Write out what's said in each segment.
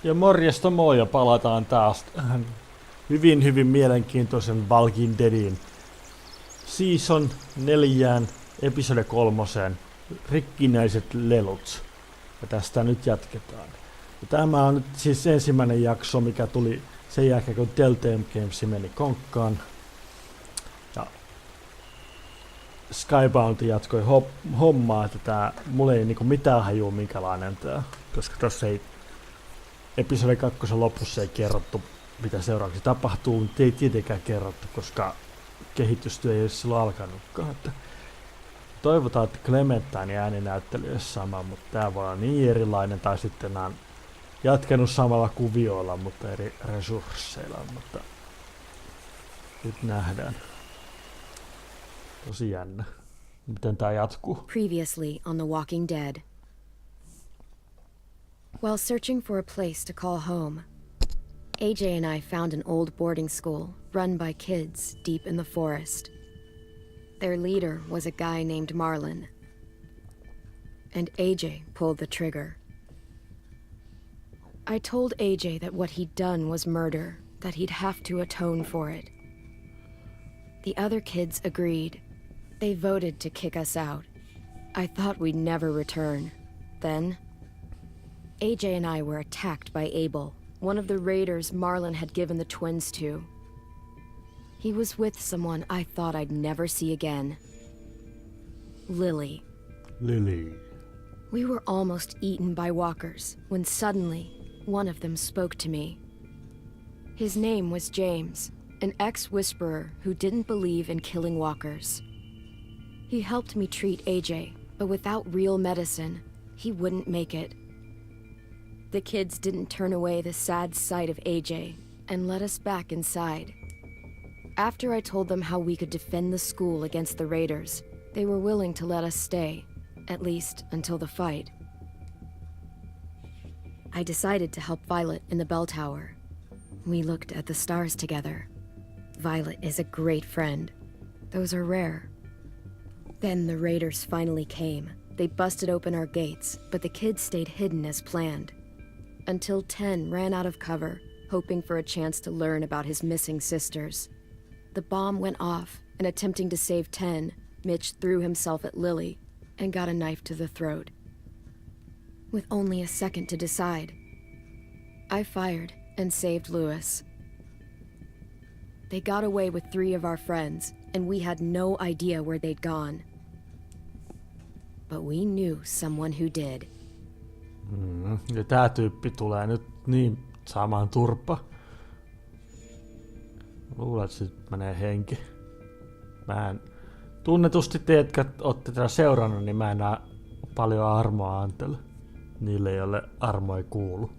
Ja morjesta moi ja palataan taas tähän hyvin mielenkiintoisen Walking Deadin Season 4 episode 3 rikkinäiset lelut. Ja tästä nyt jatketaan. Ja tämä on nyt siis ensimmäinen jakso, mikä tuli sen jälkeen, kun Telltale Games meni konkkaan. Ja Skybound jatkoi hommaa, että mulla ei niinku mitään hajua minkälainen tää, koska tossa ei episode 2 lopussa ei kerrottu, mitä seuraavaksi tapahtuu, mutta ei tietenkään kerrottu, koska kehitystyö ei ole silloin alkanutkaan. Että toivotaan, että Clementine ääninäyttely olisi sama, mutta tää voi olla niin erilainen, tai sitten nämä on jatkanut samalla kuvioilla, mutta eri resursseilla, mutta nyt nähdään. Tosi jännä. Miten tää jatkuu? Previously on The Walking Dead. While searching for a place to call home, AJ and I found an old boarding school run by kids deep in the forest. Their leader was a guy named Marlin, and AJ pulled the trigger. I told AJ that what he'd done was murder, that he'd have to atone for it. The other kids agreed. They voted to kick us out. I thought we'd never return. Then, AJ and I were attacked by Abel, one of the raiders Marlin had given the twins to. He was with someone I thought I'd never see again. Lily. We were almost eaten by walkers when suddenly one of them spoke to me. His name was James, an ex-whisperer who didn't believe in killing walkers. He helped me treat AJ, but without real medicine, he wouldn't make it. The kids didn't turn away the sad sight of AJ and let us back inside. After I told them how we could defend the school against the raiders, they were willing to let us stay, at least until the fight. I decided to help Violet in the bell tower. We looked at the stars together. Violet is a great friend. Those are rare. Then the raiders finally came. They busted open our gates, but the kids stayed hidden as planned. Until 10 ran out of cover, hoping for a chance to learn about his missing sisters. The bomb went off, and attempting to save 10, Mitch threw himself at Lily and got a knife to the throat. With only a second to decide, I fired and saved Lewis. They got away with 3 of our friends, and we had no idea where they'd gone. But we knew someone who did. Ja tää tyyppi tulee nyt niin saamaan turpa. Luulen, että sit menee henki. Mä en tunnetusti te, jotka ootte tätä seurannut, niin mä en paljon armoa antele. Niille, joille armo ei kuulu.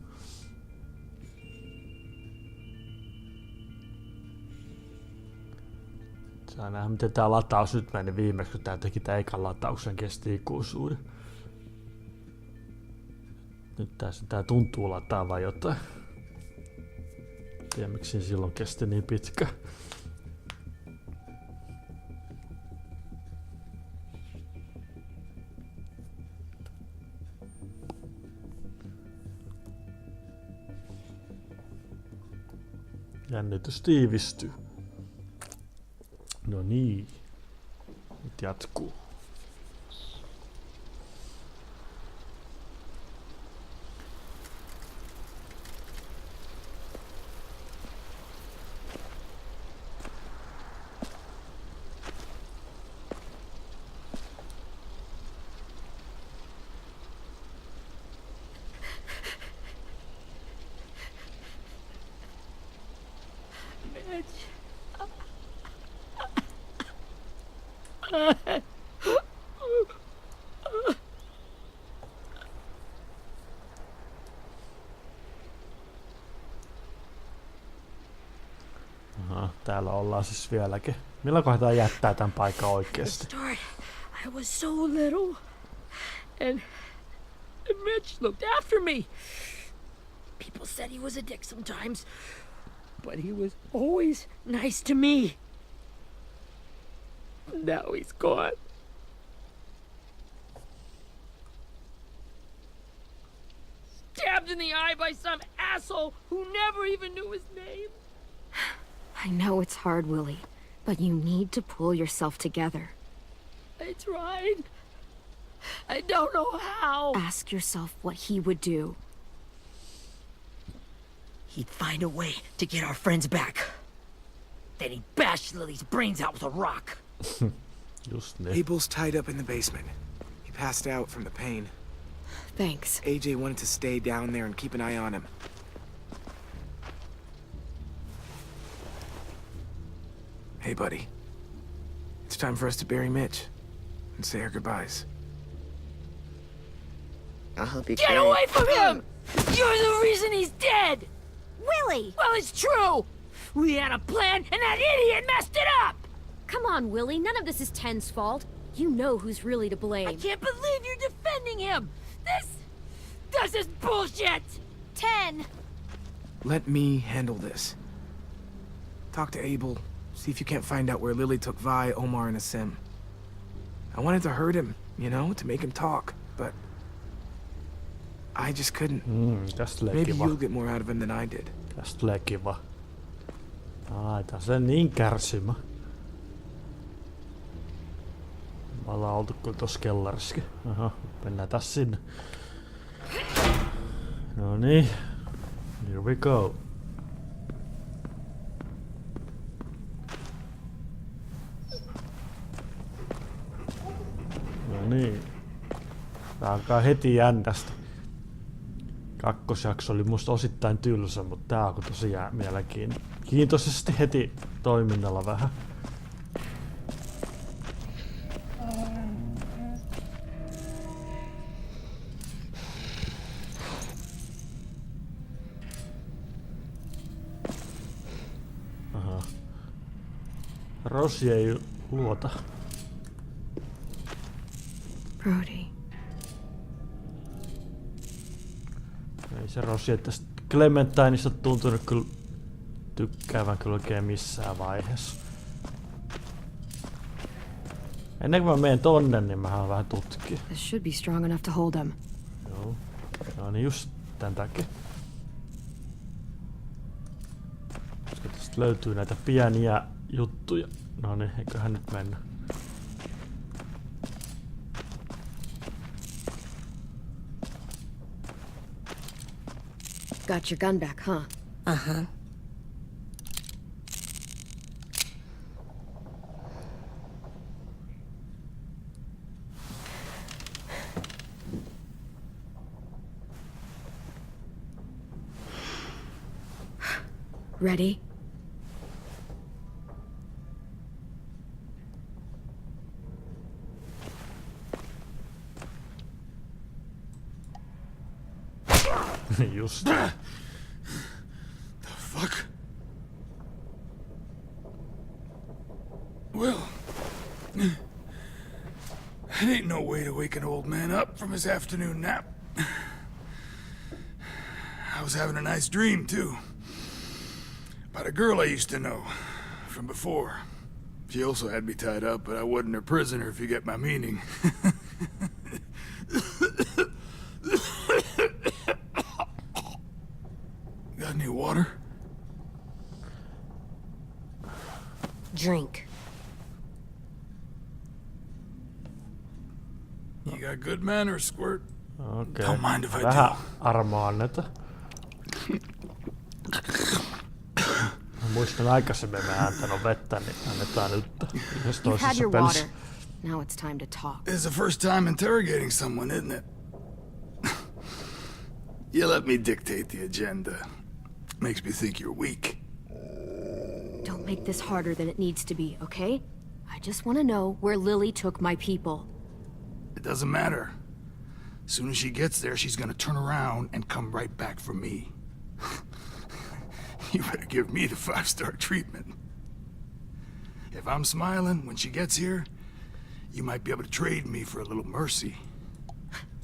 Saa nähdä, miten tää lataus nyt meni viimeksi, kun tää teki tää ekan latauksen kesti ikuisuuden. Nyt tää tuntuu lataavan jotain. Tiedä miksi silloin kesti niin pitkä. Jännitys tiivistyy. No niin. Nyt jatkuu. Aha, täällä ollaan siis vieläkin. Milloin kohdataan jättää tämän paikan oikeesti? I was so little, and Mitch looked after me. People said he was a dick sometimes, but he was always nice to me. Now he's gone. Stabbed in the eye by some asshole who never even knew his name. I know it's hard, Willie, but you need to pull yourself together. I tried. I don't know how. Ask yourself what he would do. He'd find a way to get our friends back. Then he'd bash Lily's brains out with a rock. Just ne. Abel's tied up in the basement. He passed out from the pain. Thanks. AJ wanted to stay down there and keep an eye on him. Hey, buddy. It's time for us to bury Mitch and say our goodbyes. I'll help you Get carry away from him! You're the reason he's dead! Willie! Well, it's true! We had a plan, and that idiot messed it up! Come on, Willie. None of this is Ten's fault. You know who's really to blame. I can't believe you're defending him! This is bullshit! 10! Let me handle this. Talk to Abel. See if you can't find out where Lily took Vi, Omar, and Asim. I wanted to hurt him, you know, to make him talk, but I just couldn't. Tästä tulee Maybe kiva. you'll get more out of him than I did. Tästä tulee kiva. Tää se niin kärsimä. Me ollaan oltu kyllä tossa kellarissakin. Aha, mennään tässä sinne. No niin. Here we go. No niin. Tää alkaa heti jännästä. Kakkosjakso oli musta osittain tylsä, mutta tää alkoi tosiaan mielenkiintoisesti heti toiminnalla vähän. Aha. Rosie ei luota. Brody. Ei se Rosie tästä Clementineista tuntunut kyllä tykkäävän kyllä oikein missään vaiheessa. Ennen kuin mä menen tonne, niin mähän vähän tutkia. This should be strong enough to hold him. Joo. No niin just tän takia. Koska tästä löytyy näitä pieniä juttuja. No niin, eiköhän nyt mennä. Got your gun back, huh? Uh-huh. Ready? Just. The fuck? Well, that ain't no way to wake an old man up from his afternoon nap. I was having a nice dream, too. About a girl I used to know from before. She also had me tied up, but I wasn't her prisoner, if you get my meaning. Got any water? Drink. You got good manners, Squirt. Okei. Don't mind if I Vähän do. armoa annetaan. Mä muistan aikaisemmin mä ääntänyt vettä, niin annetaan nyt. Yhdessä You've had toisessa your pelissä. water. Now it's time to talk. It's the first time interrogating someone, isn't it? You let me dictate the agenda. Makes me think you're weak. Don't make this harder than it needs to be, okay? I just want to know where Lily took my people. It doesn't matter. As soon as she gets there, she's gonna turn around and come right back for me. You better give me the 5-star treatment. If I'm smiling when she gets here, you might be able to trade me for a little mercy.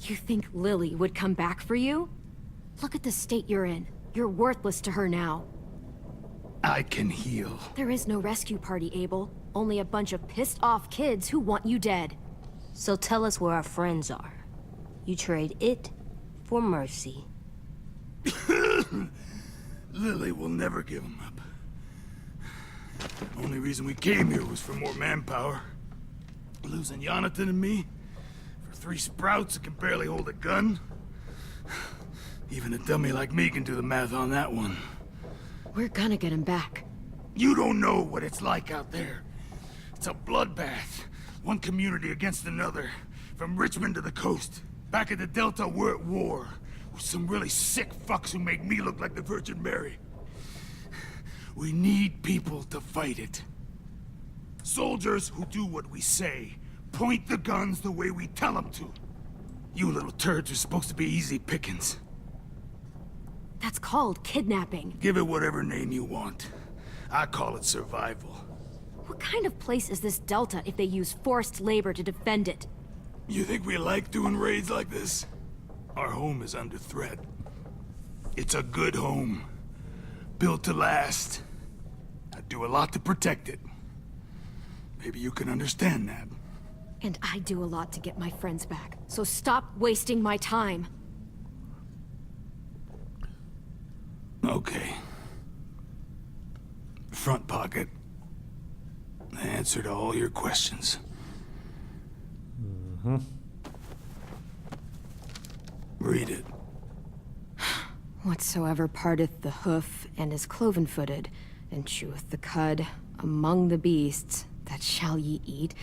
You think Lily would come back for you? Look at the state you're in. You're worthless to her now. I can heal. There is no rescue party, Abel. Only a bunch of pissed-off kids who want you dead. So tell us where our friends are. You trade it for mercy. Lily will never give him up. Only reason we came here was for more manpower. Losing Jonathan and me for 3 sprouts that can barely hold a gun. Even a dummy like me can do the math on that one. We're gonna get him back. You don't know what it's like out there. It's a bloodbath. One community against another. From Richmond to the coast. Back at the Delta, we're at war. With some really sick fucks who make me look like the Virgin Mary. We need people to fight it. Soldiers who do what we say. Point the guns the way we tell them to. You little turds are supposed to be easy pickings. That's called kidnapping. Give it whatever name you want. I call it survival. What kind of place is this Delta if they use forced labor to defend it? You think we like doing raids like this? Our home is under threat. It's a good home. Built to last. I do a lot to protect it. Maybe you can understand that. And I do a lot to get my friends back. So stop wasting my time. Okay. Front pocket. The answer to all your questions. Read it. Whatsoever parteth the hoof and is cloven-footed, and cheweth the cud among the beasts, that shall ye eat.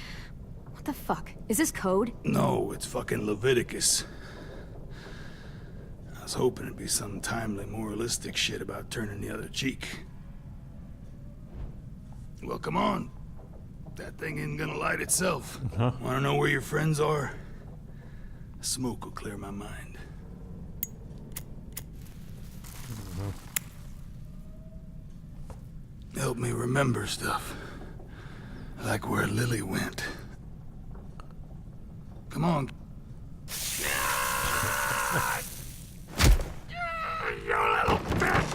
What the fuck? Is this code? No, it's fucking Leviticus. I was hoping it'd be some timely, moralistic shit about turning the other cheek. Well, come on. That thing ain't gonna light itself. Wanna know where your friends are? Smoke will clear my mind. Help me remember stuff. Like where Lily went. Come on. You little bitch!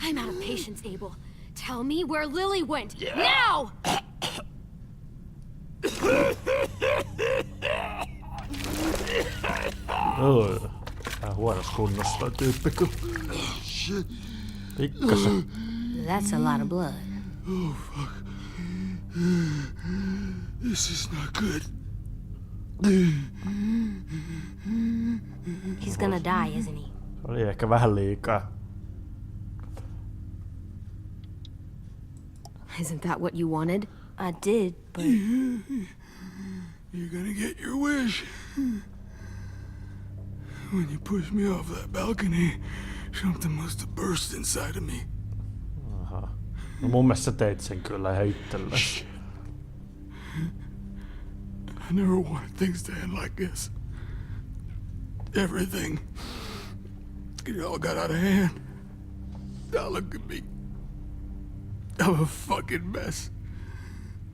I'm out of patience, Abel. Tell me where Lily went. Now! Tää huonossa kunnossa toi tyyppi, kun pikkasen. That's a lot of blood. Oh, fuck. This is not good. He's gonna die, isn't he? Se oli ehkä vähän liikaa. Isn't that what you wanted? I did, but You're gonna get your wish. When you pushed me off that balcony, something must have burst inside of me. Aha. No mun mielestä sä teit sen kyllä ihan itsellesi. I never wanted things to end like this. Everything. It all got out of hand. Now look at me. I'm a fucking mess.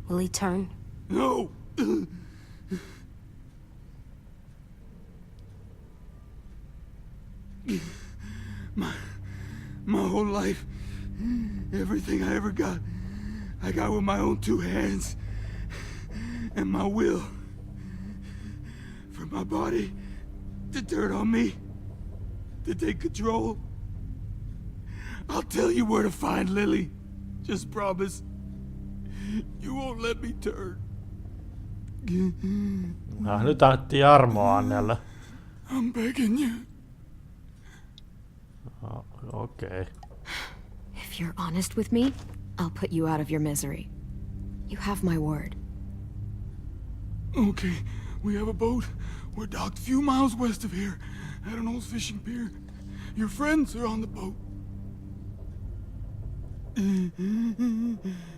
will he turn? No! My whole life, everything I ever got, I got with my own 2 hands and my will. For my body to turn on me, to take control. I'll tell you where to find Lily. Just promise. You won't let me turn. Nyt annettiin armoa Annelle. I'm begging you. Okei. If you're honest with me, I'll put you out of your misery. You have my word. Okay, we have a boat. We're docked a few miles west of here, at an old fishing pier. Your friends are on the boat.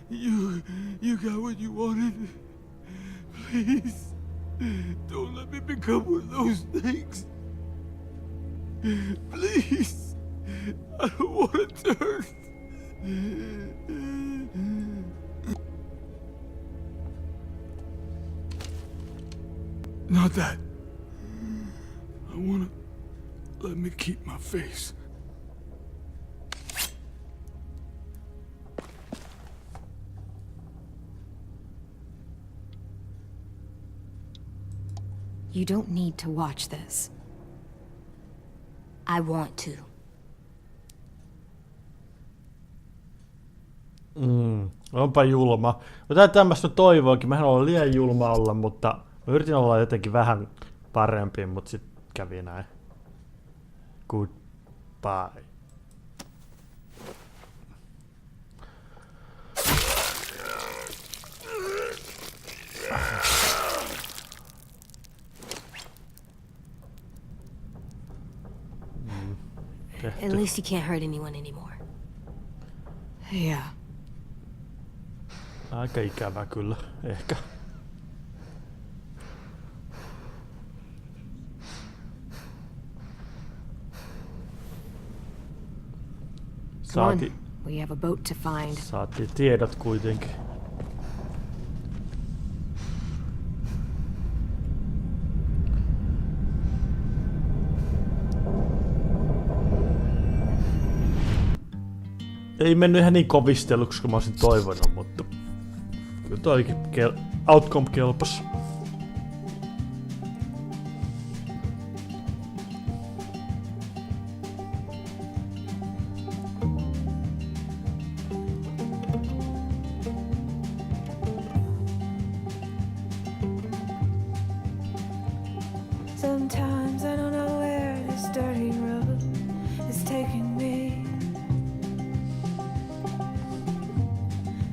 You got what you wanted. Please, don't let me become one of those things. Please, I don't want to turn. Not that. I wanna let me keep my face. You don't need to watch this. I want to. Onpa julma. Mutta tämmöistä toivoinkin. Mehän ollaan liian julma olla, mutta mä yritin olla jotenkin vähän parempi, mutta sit kävi näin. Goodbye. At least you can't hurt anyone anymore. Yeah. Aika ikävä kyllä, ehkä. Come on. We have a boat to find. Saatiin tiedot kuitenkin. Ei mennyt ihan niin kovisteluksi kuin mä olisin toivonut, mutta kyllä toikin outcome kelpas. Sometimes I don't know where this dirty road is taking me.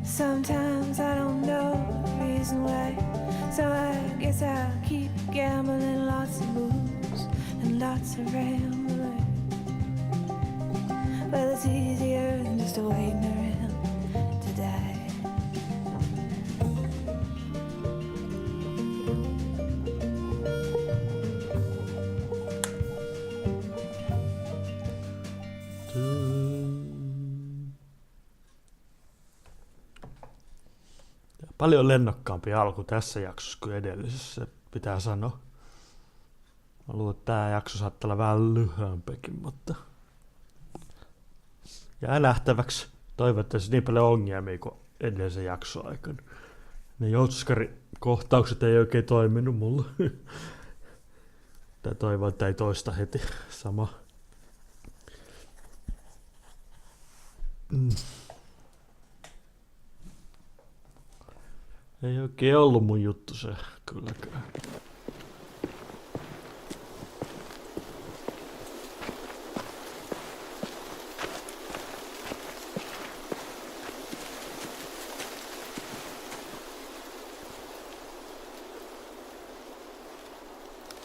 Sometimes I don't know the reason why, so I guess I'll keep gambling, lots of moves and lots of rambling. Well, it's easier than just waiting around to die. Paljon lennokkaampi alku tässä jaksossa kuin edellisessä, pitää sanoa. Mä luulen, että tää jakso saattaa olla vähän lyhyempikin, mutta jää nähtäväksi. Toivottavasti niin paljon ongelmia kuin edellisen jakson aikana. Ne joutsuskarikohtaukset ei oikein toiminut mulle. Tai toivon, että ei toista heti sama. Ei oikein ollut mun juttu se kylläkään.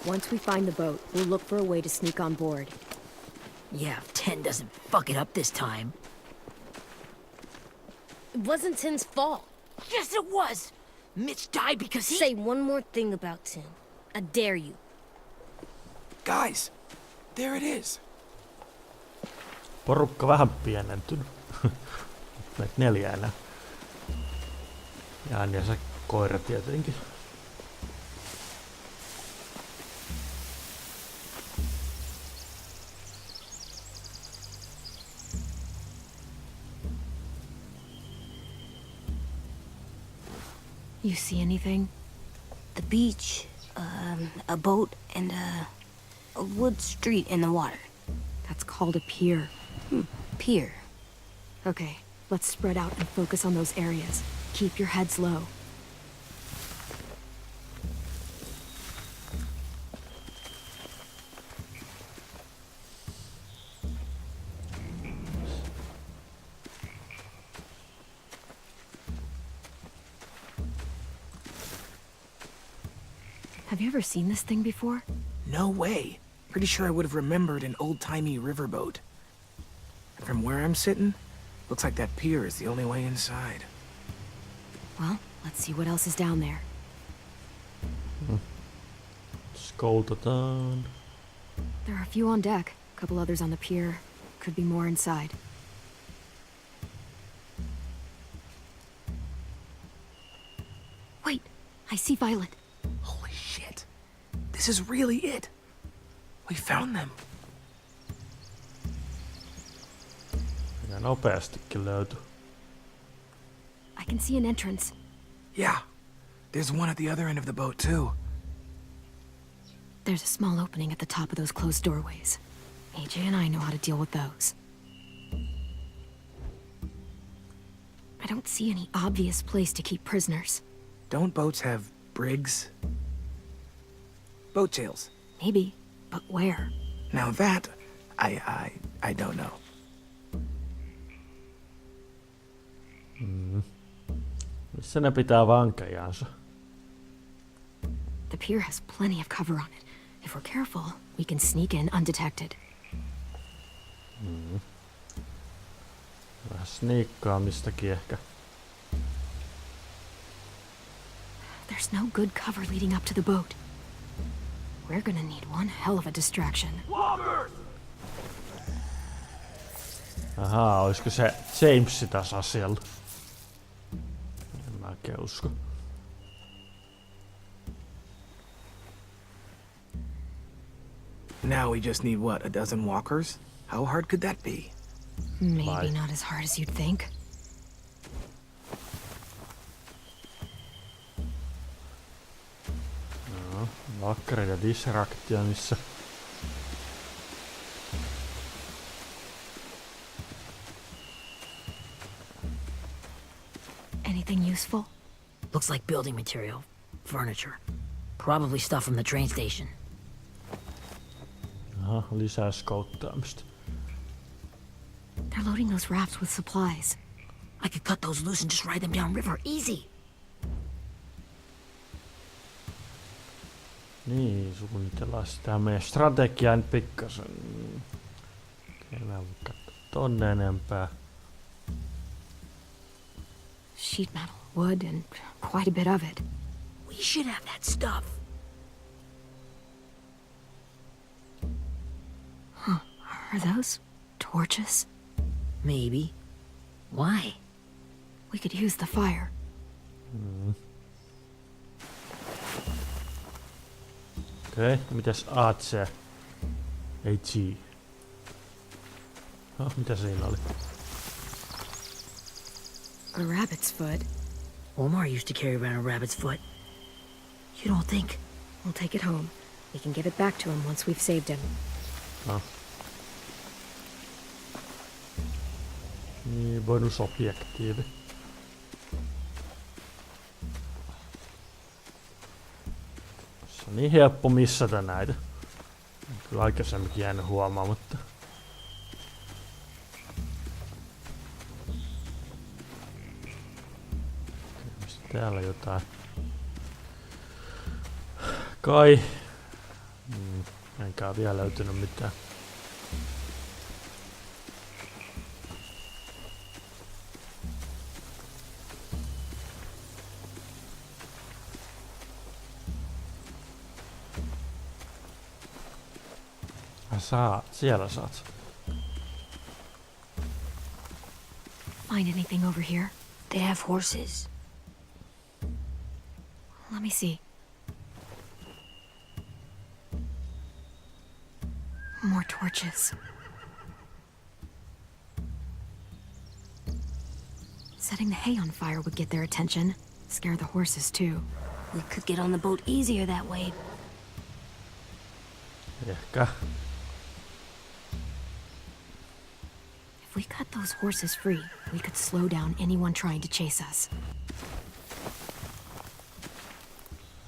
Once we find the boat, we'll look for a way to sneak on board. Yeah, if 10 doesn't fuck it up this time. It wasn't Tin's fault. Yes, it was! Mitch died because he... Say one more thing about Tin. I dare you. Guys, there it is. Porukka vähän pienentynyt. Meitä 4 enää. Ja se koira tietenkin. You see anything? The beach, a boat, and a wood street in the water. That's called a pier. Pier. Okay, let's spread out and focus on those areas. Keep your heads low. Have you ever seen this thing before? No way. Pretty sure I would have remembered an old-timey riverboat. And from where I'm sitting, looks like that pier is the only way inside. Well, let's see what else is down there. Skoltataan. There are a few on deck, a couple others on the pier. Could be more inside. Wait, I see Violet. Holy shit. This is really it. We found them. Ja nopeastikin löytyi. I can see an entrance. Yeah. There's one at the other end of the boat, too. There's a small opening at the top of those closed doorways. AJ and I know how to deal with those. I don't don't see any obvious place to keep prisoners. Don't boats have brigs? Boat jails. Maybe, but where? Now that, I don't know. Missä ne pitää vankejansa? The pier has plenty of cover on it. If we're careful, we can sneak in undetected. Vähän sniikkaamistakin ehkä. There's no good cover leading up to the boat. We're gonna need one hell of a distraction. Ahaa, olisiko se James taas asialla? En mä oikein usko. Now we just need what, a dozen walkers? How hard could that be? Maybe not as hard as you'd think. No, vakkareita Disractionissa. Anything useful? Looks like building material. Furniture. Probably stuff from the train station. Aha, lisää skouttaamista. They're loading those rafts with supplies. I could cut those loose and just ride them downriver. Easy. Niin, suunnitellaan sitä meidän strategiaa nyt pikkasen. Okei, mä voin katsoa tonne enempää. Sheet metal, wood, and quite a bit of it. We should have that stuff. Are those torches? Maybe. Why? We could use the fire. Okei, mitäs AC? Ei G. Oh, mitä siinä oli? A rabbit's foot. Omar used to carry around a rabbit's foot. You don't think? We'll take it home. We can give it back to him once we've saved him. No. Niin, bonusobjektiivi. Se on niin helppo missata näitä. Kyllä aikaisemminkin jäänyt huomaamatta. Täällä jotain. Kai. Enkä vielä löytynyt mitään. Siellä saat. Find anything over here? They have horses. Let me see. More torches. Setting the hay on fire would get their attention. Scare the horses too. We could get on the boat easier that way. Ehkä. If we cut those horses free, we could slow down anyone trying to chase us.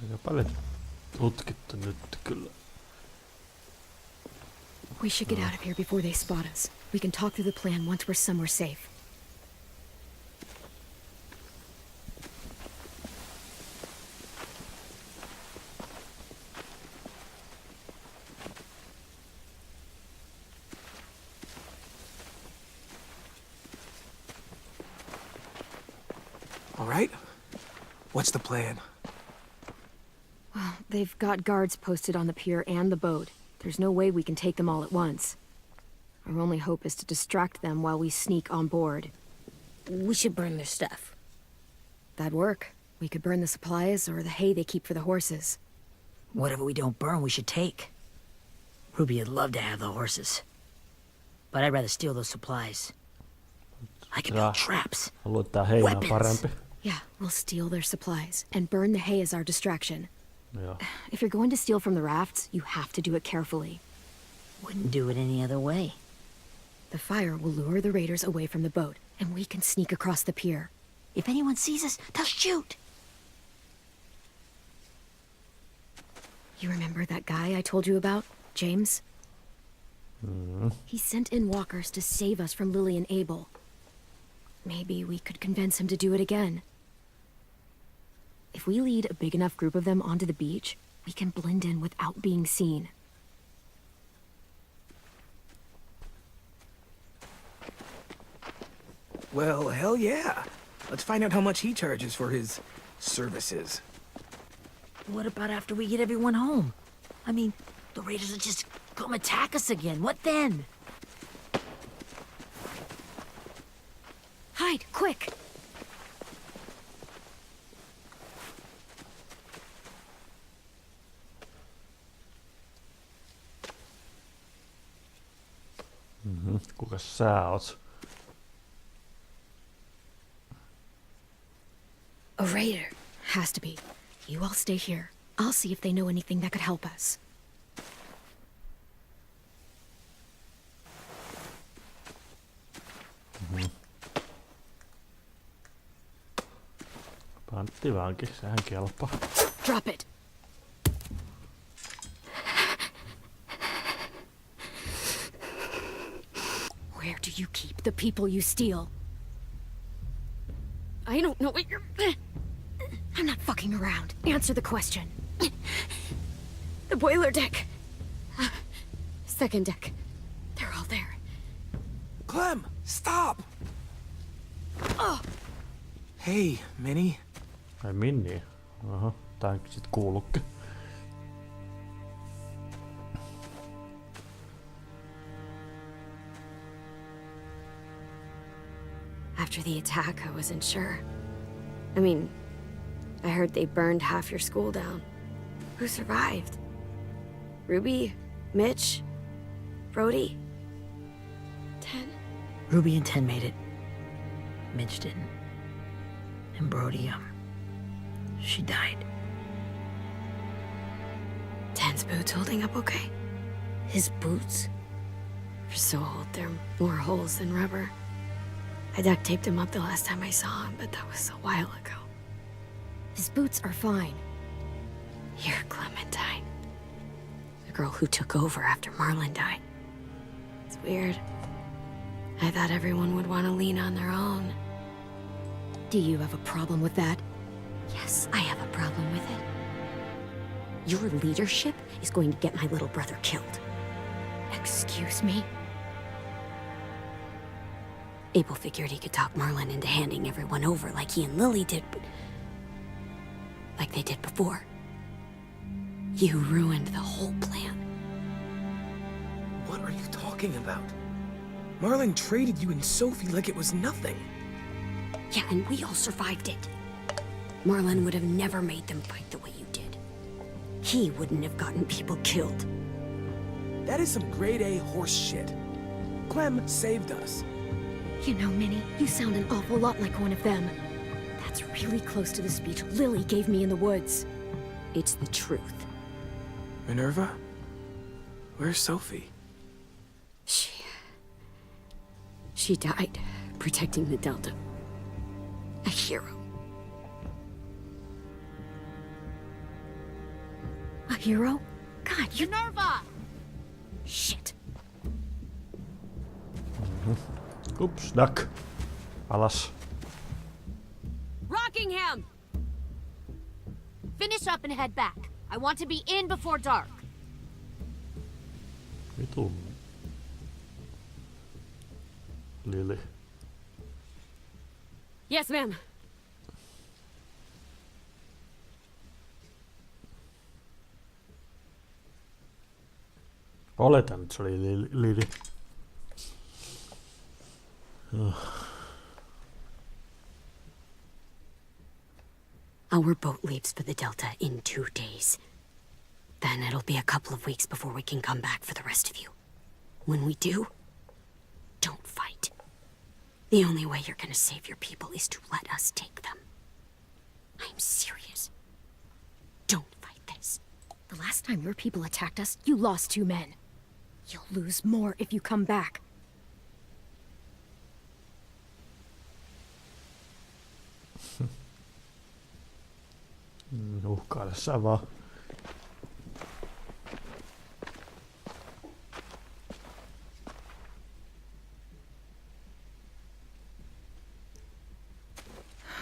Aika paljon tutkittu nyt kyllä. We should get out of here before they spot us. We can talk through the plan once we're somewhere safe. All right? What's the plan? Well, they've got guards posted on the pier and the boat. There's no way we can take them all at once. Our only hope is to distract them while we sneak on board. We should burn their stuff. That'd work. We could burn the supplies or the hay they keep for the horses. Whatever we don't burn, we should take. Ruby would love to have the horses. But I'd rather steal those supplies. I can build traps. Haluat tää heinää Weapons. parempi. Yeah, we'll steal their supplies and burn the hay as our distraction. Joo. If you're going to steal from the rafts, you have to do it carefully. Wouldn't do it any other way. The fire will lure the raiders away from the boat, and we can sneak across the pier. If anyone sees us, they'll shoot. You remember that guy I told you about, James? He sent in walkers to save us from Lily and Abel. Maybe we could convince him to do it again. If we lead a big enough group of them onto the beach, we can blend in without being seen. Well, hell yeah. Let's find out how much he charges for his services. What about after we get everyone home? I mean, the raiders will just come attack us again. What then? Hide, quick! Kukas sä oot? A raider. Has to be. You all stay here. I'll see if they know anything that could help us. Panttivanki, sehän kelpaa. Drop it. Where do you keep the people you steal? I don't know what you're... I'm not fucking around. Answer the question. The boiler deck. Second deck. They're all there. Clem, stop! Hey, Minnie. Ai Minni. Aha, tää on sit kuullutkin. After the attack, I wasn't sure. I mean, I heard they burned half your school down. Who survived? Ruby? Mitch? Brody? 10? Ruby and 10 made it. Mitch didn't. And Brody, she died. 10's boots holding up okay? His boots? They're so old, they're more holes than rubber. I duct taped him up the last time I saw him, but that was a while ago. His boots are fine. You're Clementine. The girl who took over after Marlon died. It's weird. I thought everyone would want to lean on their own. Do you have a problem with that? Yes, I have a problem with it. Your leadership is going to get my little brother killed. Excuse me? Abel figured he could talk Marlon into handing everyone over like he and Lily did, but... like they did before. You ruined the whole plan. What are you talking about? Marlon traded you and Sophie like it was nothing. Yeah, and we all survived it. Marlon would have never made them fight the way you did. He wouldn't have gotten people killed. That is some grade A horse shit. Clem saved us. You know, Minnie, you sound an awful lot like one of them. That's really close to the speech Lily gave me in the woods. It's the truth. Minerva? Where's Sophie? She died, protecting the Delta. A hero. A hero? God, you're... Minerva! Shit. Ups, duck. Alas. Rockingham! Finish up and head back. I want to be in before dark. Vitun. Lily. Yes, ma'am. Oletan, että se oli Lily. Our boat leaves for the Delta in 2 days. Then it'll be a couple of weeks before we can come back for the rest of you. When we do, don't fight. The only way you're gonna save your people is to let us take them. I'm serious. Don't fight this. The last time your people attacked us, you lost 2 men. You'll lose more if you come back. Uhkaile sä vaan.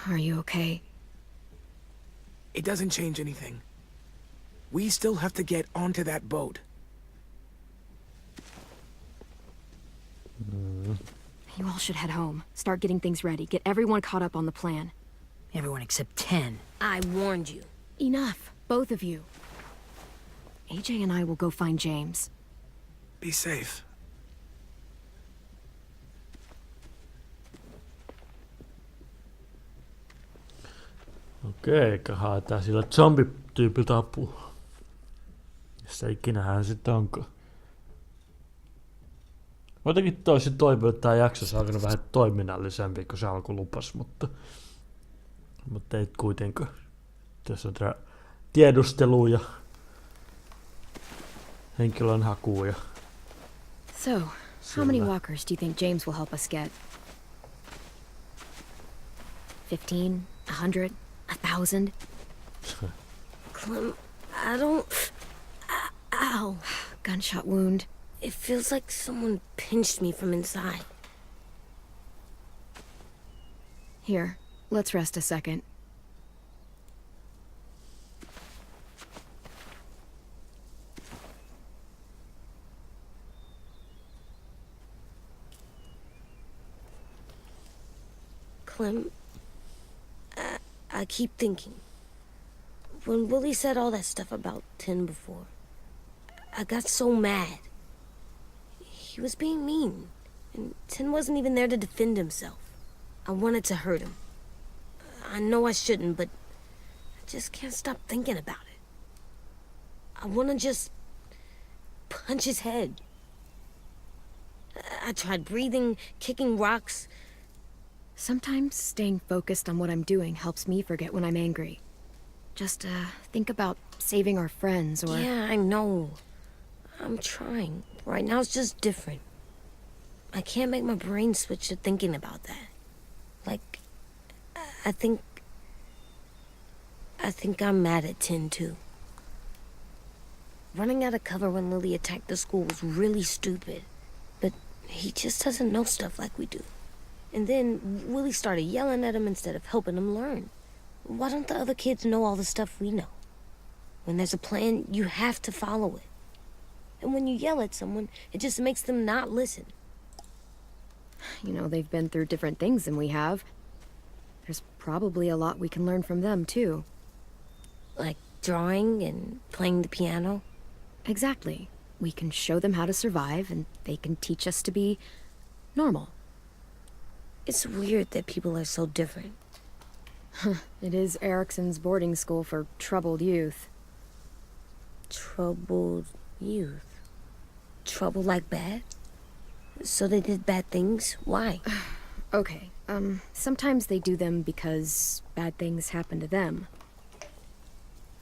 Are you okay? It doesn't change anything. We still have to get onto that boat. You all should head home. Start getting things ready. Get everyone caught up on the plan. Everyone except 10. I warned you. Enough, both of you. AJ and I will go find James. Be safe. Okei, haetaan sillä zombityypiltä apua. Missä ikinä hän sitten onko. Mä jotenkin toisin toivonut, että tää jakso saa vähän toiminnallisempi kuin se alku lupas, mutta ei kuitenkaan. Tässä on tää tiedustelu ja henkilön haku ja... So, how many walkers do you think James will help us get? 15? 100? 1,000? Clem, I don't... Ow. Gunshot wound. It feels like someone pinched me from inside. Here, let's rest a second. Clem, I keep thinking. When Willie said all that stuff about 10 before, I got so mad. He was being mean, and 10 wasn't even there to defend himself. I wanted to hurt him. I know I shouldn't, but I just can't stop thinking about it. I want to just punch his head. I tried breathing, kicking rocks. Sometimes staying focused on what I'm doing helps me forget when I'm angry. Just think about saving our friends or... Yeah, I know. I'm trying. Right now it's just different. I can't make my brain switch to thinking about that. Like, I think I'm mad at 10 too. Running out of cover when Lily attacked the school was really stupid. But he just doesn't know stuff like we do. And then Willie started yelling at him instead of helping him learn. Why don't the other kids know all the stuff we know? When there's a plan, you have to follow it. And when you yell at someone, it just makes them not listen. You know, they've been through different things than we have. There's probably a lot we can learn from them, too. Like drawing and playing the piano. Exactly. We can show them how to survive, and they can teach us to be normal. It's weird that people are so different. It is Erickson's boarding school for troubled youth. Troubled youth? Trouble like bad? So they did bad things? Why? Okay, sometimes they do them because bad things happen to them.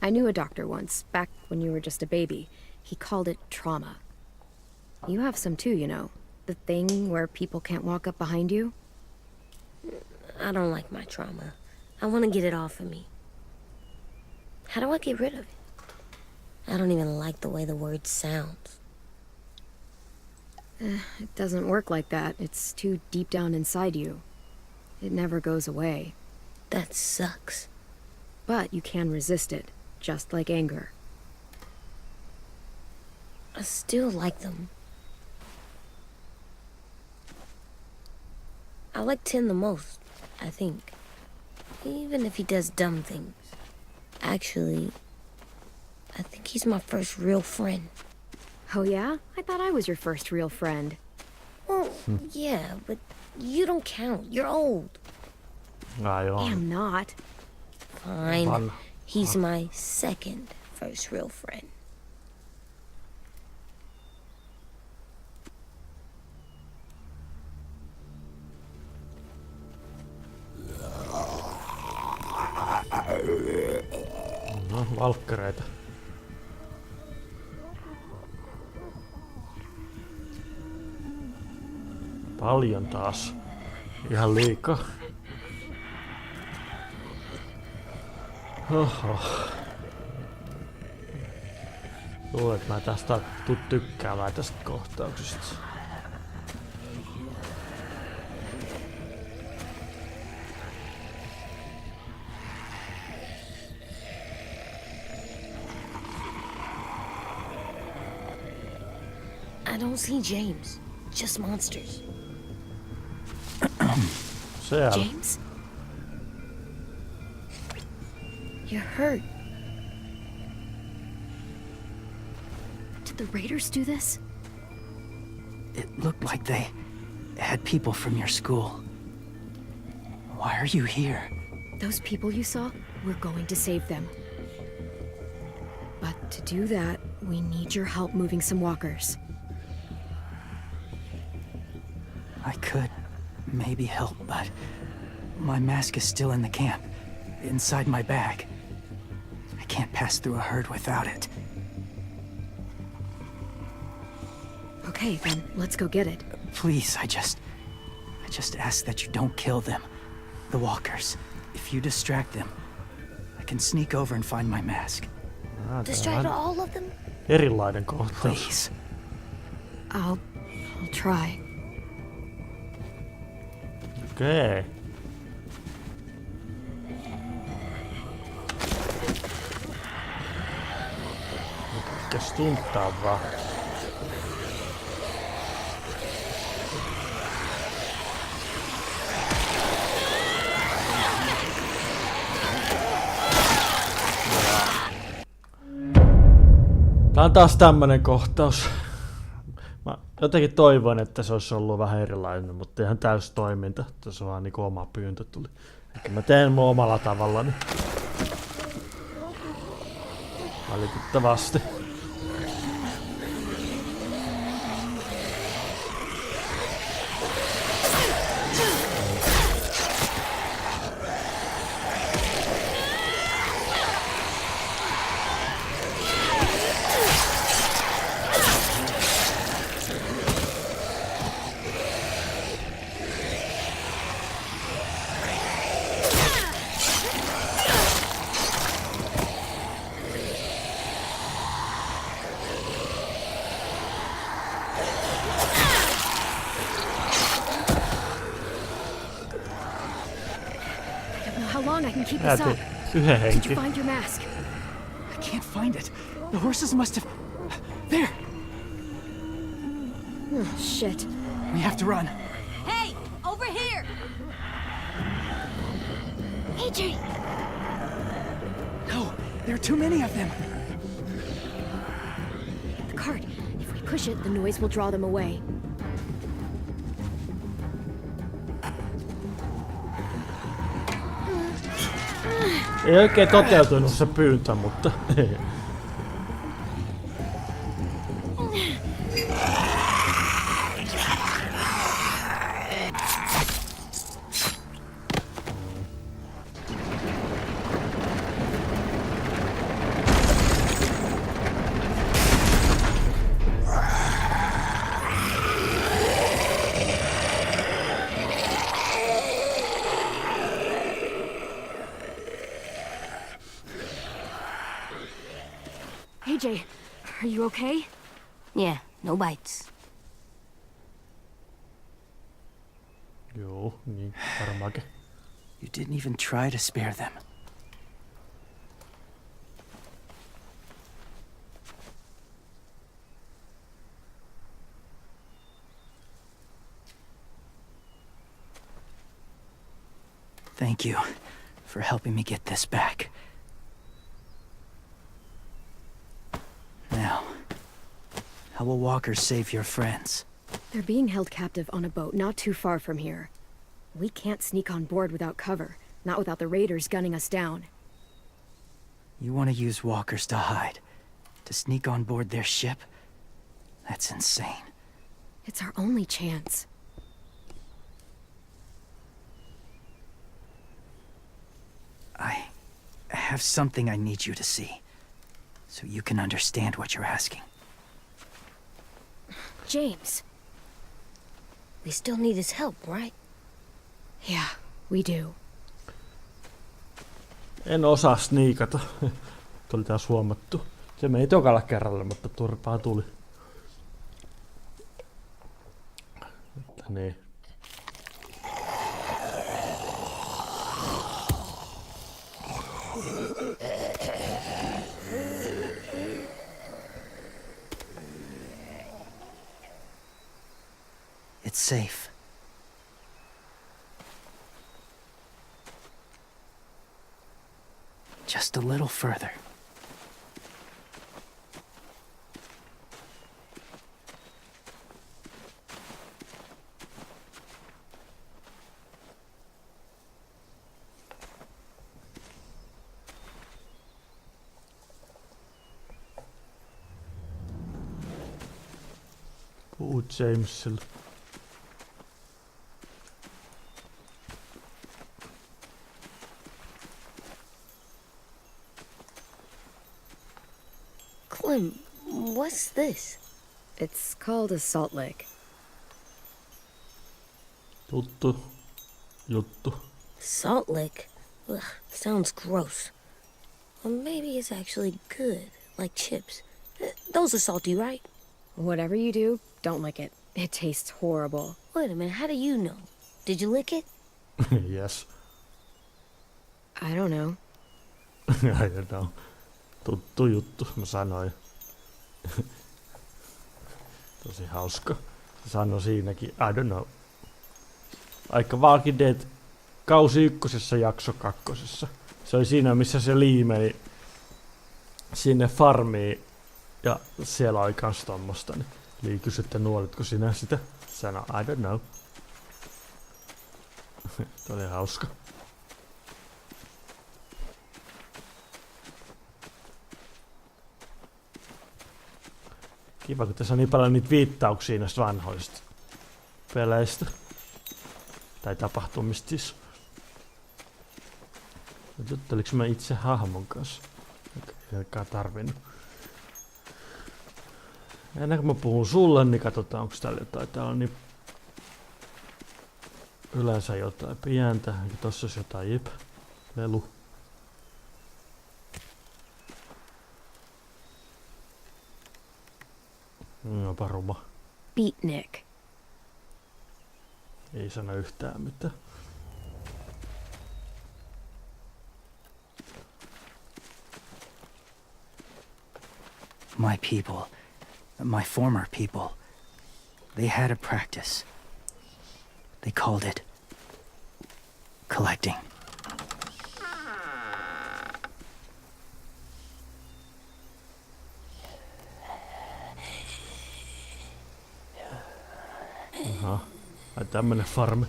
I knew a doctor once, back when you were just a baby. He called it trauma. You have some too, you know. The thing where people can't walk up behind you. I don't like my trauma. I want to get it off of me. How do I get rid of it? I don't even like the way the word sounds. It doesn't work like that. It's too deep down inside you. It never goes away. That sucks. But you can resist it, just like anger. I still like them. I like 10 the most, I think. Even if he does dumb things. Actually, I think he's my first real friend. Oh yeah? I thought I was your first real friend. Well, yeah, but you don't count. You're old. Ai on. I'm not. Fine. Vanha. He's my second first real friend. No, valkkareita. Paljon taas. Ihan liikaa. Oho. Luulen, että mä tästä tuu tykkäämään tästä kohtauksesta. I don't see James. Just monsters. Siellä. James? You're hurt. Did the raiders do this? It looked like they had people from your school. Why are you here? Those people you saw, we're going to save them. But to do that, we need your help moving some walkers. I could maybe help, but my mask is still in the camp, inside my bag. I can't pass through a herd without it. Okay, then let's go get it. Please, I just ask that you don't kill them. The walkers. If you distract them, I can sneak over and find my mask. Distract all of them? Erilainen kohtaus. Please. I'll try. Okei. Mikäs tunttaa vaan? Tää on taas tämmönen kohtaus. Mä jotenkin toivon, että se olisi ollut vähän erilainen, mutta ihan täys toiminta. Tässä on vaan niinku oma pyyntö tuli. Ehkä mä teen mun omalla tavallani. Valitettavasti. How long I can keep this up? Yhden Did henki. you find your mask? I can't find it. The horses must have... There! Oh, shit. We have to run. Hey, over here! AJ! No, there are too many of them. The cart. If we push it, the noise will draw them away. Ei oikein toteutunut se pyyntö, mutta... AJ, are you okay? Yeah, no bites. Joo, niin varmaankin. You didn't even try to spare them. Thank you for helping me get this back. Now, how will walkers save your friends? They're being held captive on a boat not too far from here. We can't sneak on board without cover, not without the raiders gunning us down. You want to use walkers to hide? To sneak on board their ship? That's insane. It's our only chance. I have something I need you to see, so you can understand what you're asking. James. We still need his help, right? Yeah, we do. En osaa sniikata. Tuli taas huomattu. Se meni tokalla kerralla, mutta turpaa tuli. Että niin. It's safe. Just a little further. Puhu Jamesille. Clem, what's this? It's called a salt lick. Tuttu juttu. Salt lick? Ugh, sounds gross. Or maybe it's actually good, like chips. Those are salty, right? Whatever you do, don't lick it. It tastes horrible. Wait a minute, how do you know? Did you lick it? Yes. I don't know. I don't know. Tuttu juttu, mä sanoin. Tosi hauska. Se sanoi siinäkin, I don't know. Aika Walking Dead kausi 1, jakso 2. Se oli siinä, missä se Lee meni sinne farmiin. Ja siellä oli kans tommosta. Niin Lee kysyi, että nuolitko sinä sitä? Sanoi, I don't know. Tuo oli hauska. Kiva, kun tässä on niin paljon niitä viittauksia näistä vanhoista peleistä. Tai tapahtumista siis. Jutteliko mä itse hahmon kanssa? Eikä tarvinnut. Ennen kuin mä puhun sulle, niin katsotaan onko täällä jotain. Täällä on niin yleensä jotain pientä. Tossa olisi jotain jip. Lelu. Onpa ruma. Beatnik. Ei sano yhtään mitään. My people, my former people, they had a practice. They called it collecting. Aha, ai tämmönen farmi.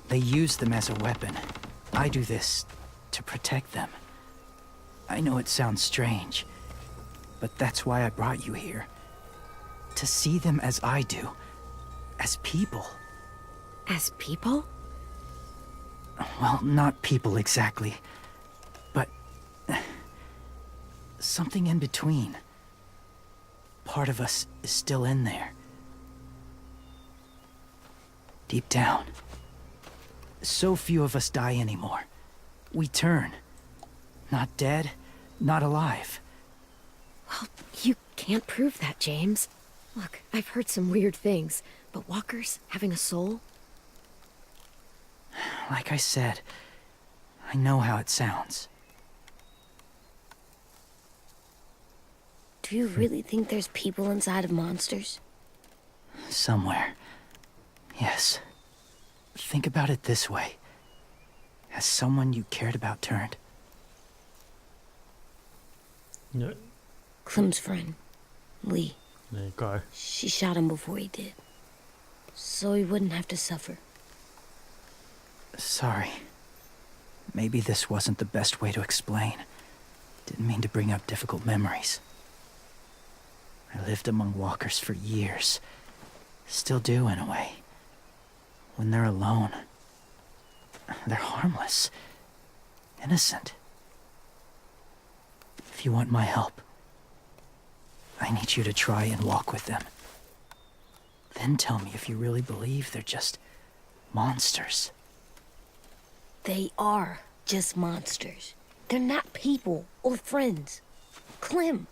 They use them as a weapon. I do this to protect them. I know it sounds strange, but that's why I brought you here. To see them as I do. As people. As people? Well, not people exactly, but something in between. Part of us is still in there. Deep down. So few of us die anymore. We turn. Not dead, not alive. Well, you can't prove that, James. Look, I've heard some weird things, but walkers having a soul? Like I said, I know how it sounds. Do you really think there's people inside of monsters? Somewhere. Yes. Think about it this way. Has someone you cared about turned? Ja, Clem's friend, Lee. niin kai. She shot him before he did. So he wouldn't have to suffer. Sorry. Maybe this wasn't the best way to explain. Didn't mean to bring up difficult memories. I lived among walkers for years. Still do, in a way. When they're alone, they're harmless. Innocent. If you want my help, I need you to try and walk with them. Then tell me if you really believe they're just monsters. They are just monsters. They're not people or friends. Clem,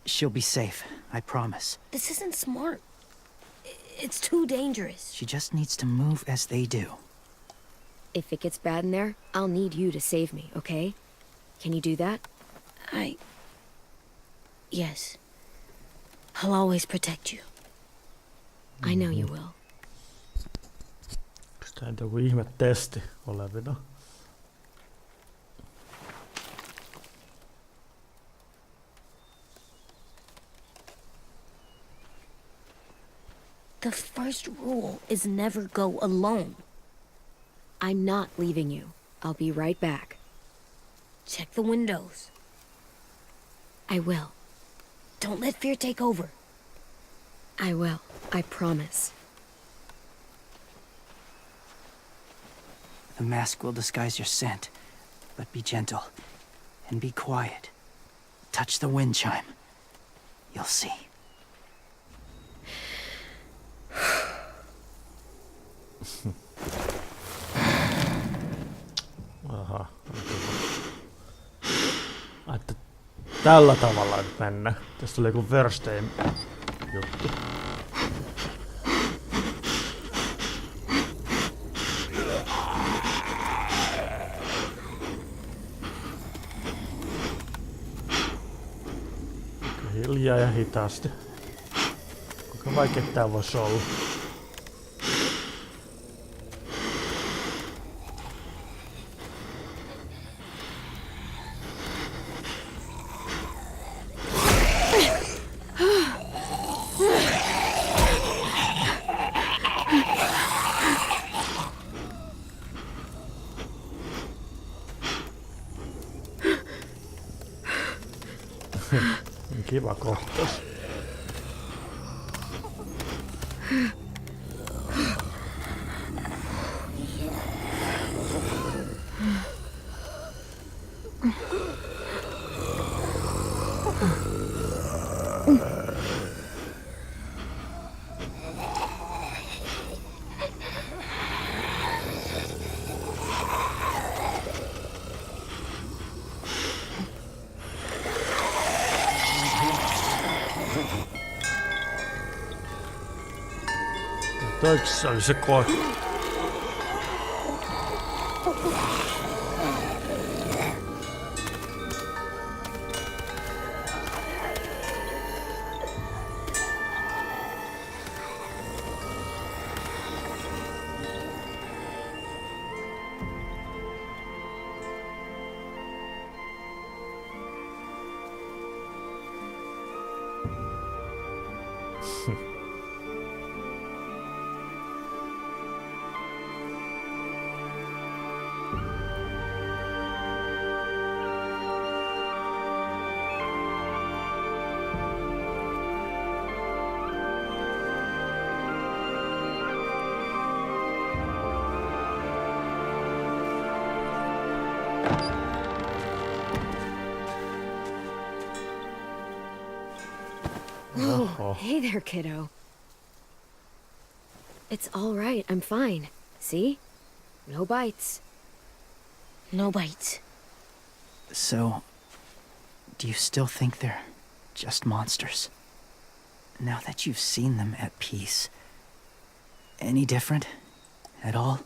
She'll be safe, I promise. this isn't smart. It's too dangerous. She just needs to move as they do. If it gets bad in there, I'll need you to save me, okay? Can you do that? Yes. I'll always protect you. I know you will. Onko tää nyt joku ihme testi olevina? The first rule is never go alone. I'm not leaving you. I'll be right back. Check the windows. I will. Don't let fear take over. I will. I promise. The mask will disguise your scent, but be gentle and be quiet. Touch the wind chime. You'll see. Aha. Että tällä tavalla nyt mennä. Tässä tuli joku first aim juttu. Hiljaa ja hitaasti. Kuinka vaikea tää voisi olla? Kiva kohtaus. Toiks oli se Whoa. Hey there, kiddo. It's all right. I'm fine. See? No bites. No bites. So, do you still think they're just monsters? Now that you've seen them at peace, any different at all?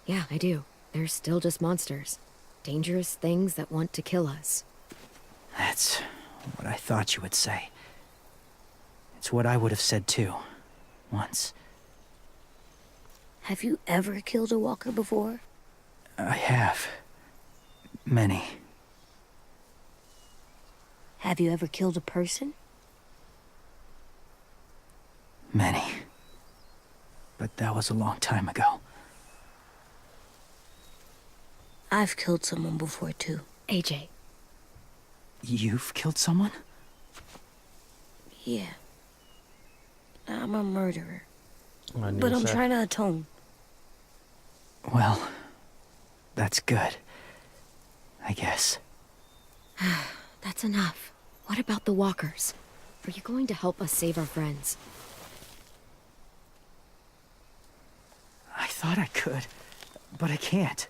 Yeah, I do. They're still just monsters. Dangerous things that want to kill us. That's what I thought you would say. It's what I would have said too, once. Have you ever killed a walker before? I have. Many. Have you ever killed a person? Many. But that was a long time ago. I've killed someone before too. AJ. You've killed someone? Yeah. I'm a murderer. But I'm trying to atone. Well, that's good. I guess. That's enough. What about the walkers? Are you going to help us save our friends? thought I could, but I can't.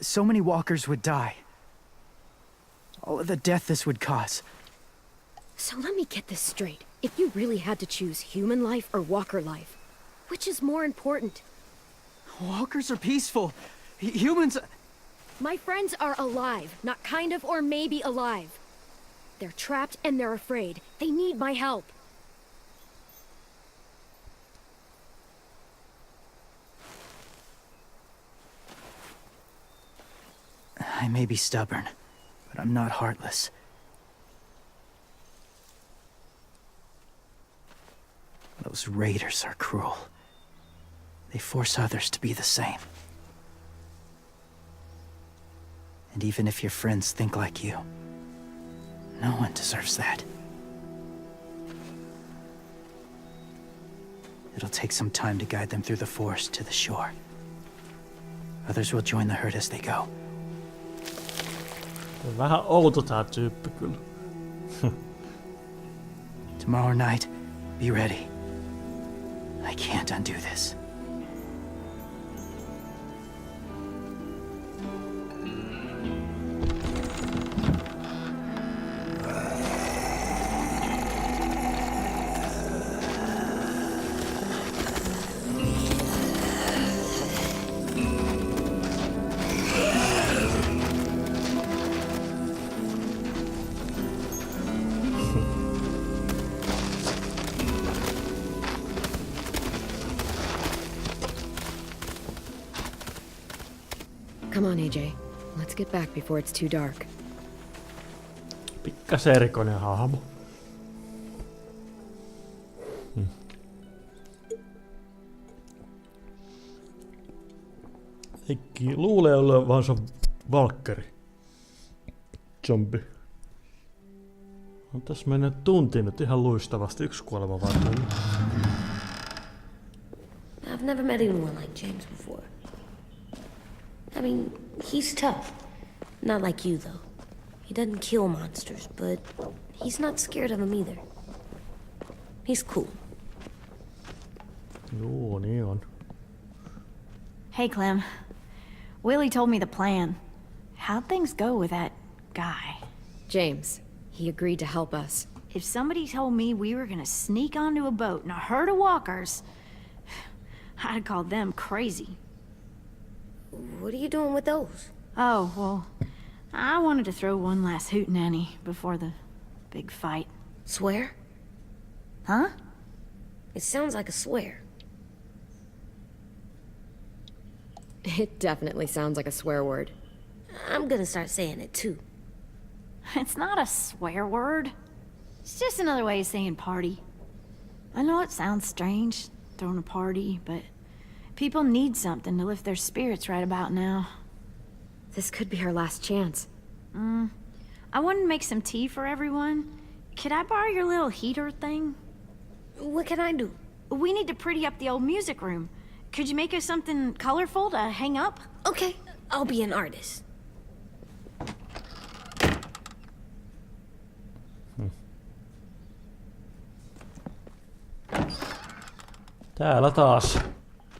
So many walkers would die. All of the death this would cause. So let me get this straight. If you really had to choose human life or walker life, which is more important? Walkers are peaceful. Humans... My friends are alive, not kind of or maybe alive. They're trapped and they're afraid. They need my help. I may be stubborn, but I'm not heartless. Those raiders are cruel. They force others to be the same. And even if your friends think like you, no one deserves that. It'll take some time to guide them through the forest to the shore. Others will join the herd as they go. Vähän outo tää tyyppi kyllä. Tomorrow night, be ready. I can't undo this. Come on, AJ. Let's get back before it's too dark. Pikkasen erikoinen hahmo. Heikki luulee olla vaan se on valkkari. Zombi. On tässä mennyt tunti nyt ihan luistavasti. Yksi kuolema varmaan. I've never met anyone like James before. I mean, he's tough. Not like you, though. He doesn't kill monsters, but he's not scared of them either. He's cool. Joo, niin on. Hey, Clem. Willie told me the plan. How'd things go with that guy? James, he agreed to help us. If somebody told me we were gonna sneak onto a boat in a herd of walkers, I'd call them crazy. What are you doing with those? Oh, well, I wanted to throw one last hootenanny before the big fight. Swear? Huh? It sounds like a swear. It definitely sounds like a swear word. I'm gonna start saying it too. It's not a swear word. It's just another way of saying party. I know it sounds strange, throwing a party, but people need something to lift their spirits right about now. This could be our last chance. I wanted to make some tea for everyone. Could I borrow your little heater thing? What can I do? We need to pretty up the old music room. Could you make us something colorful to hang up? Okay, I'll be an artist. Täällä taas.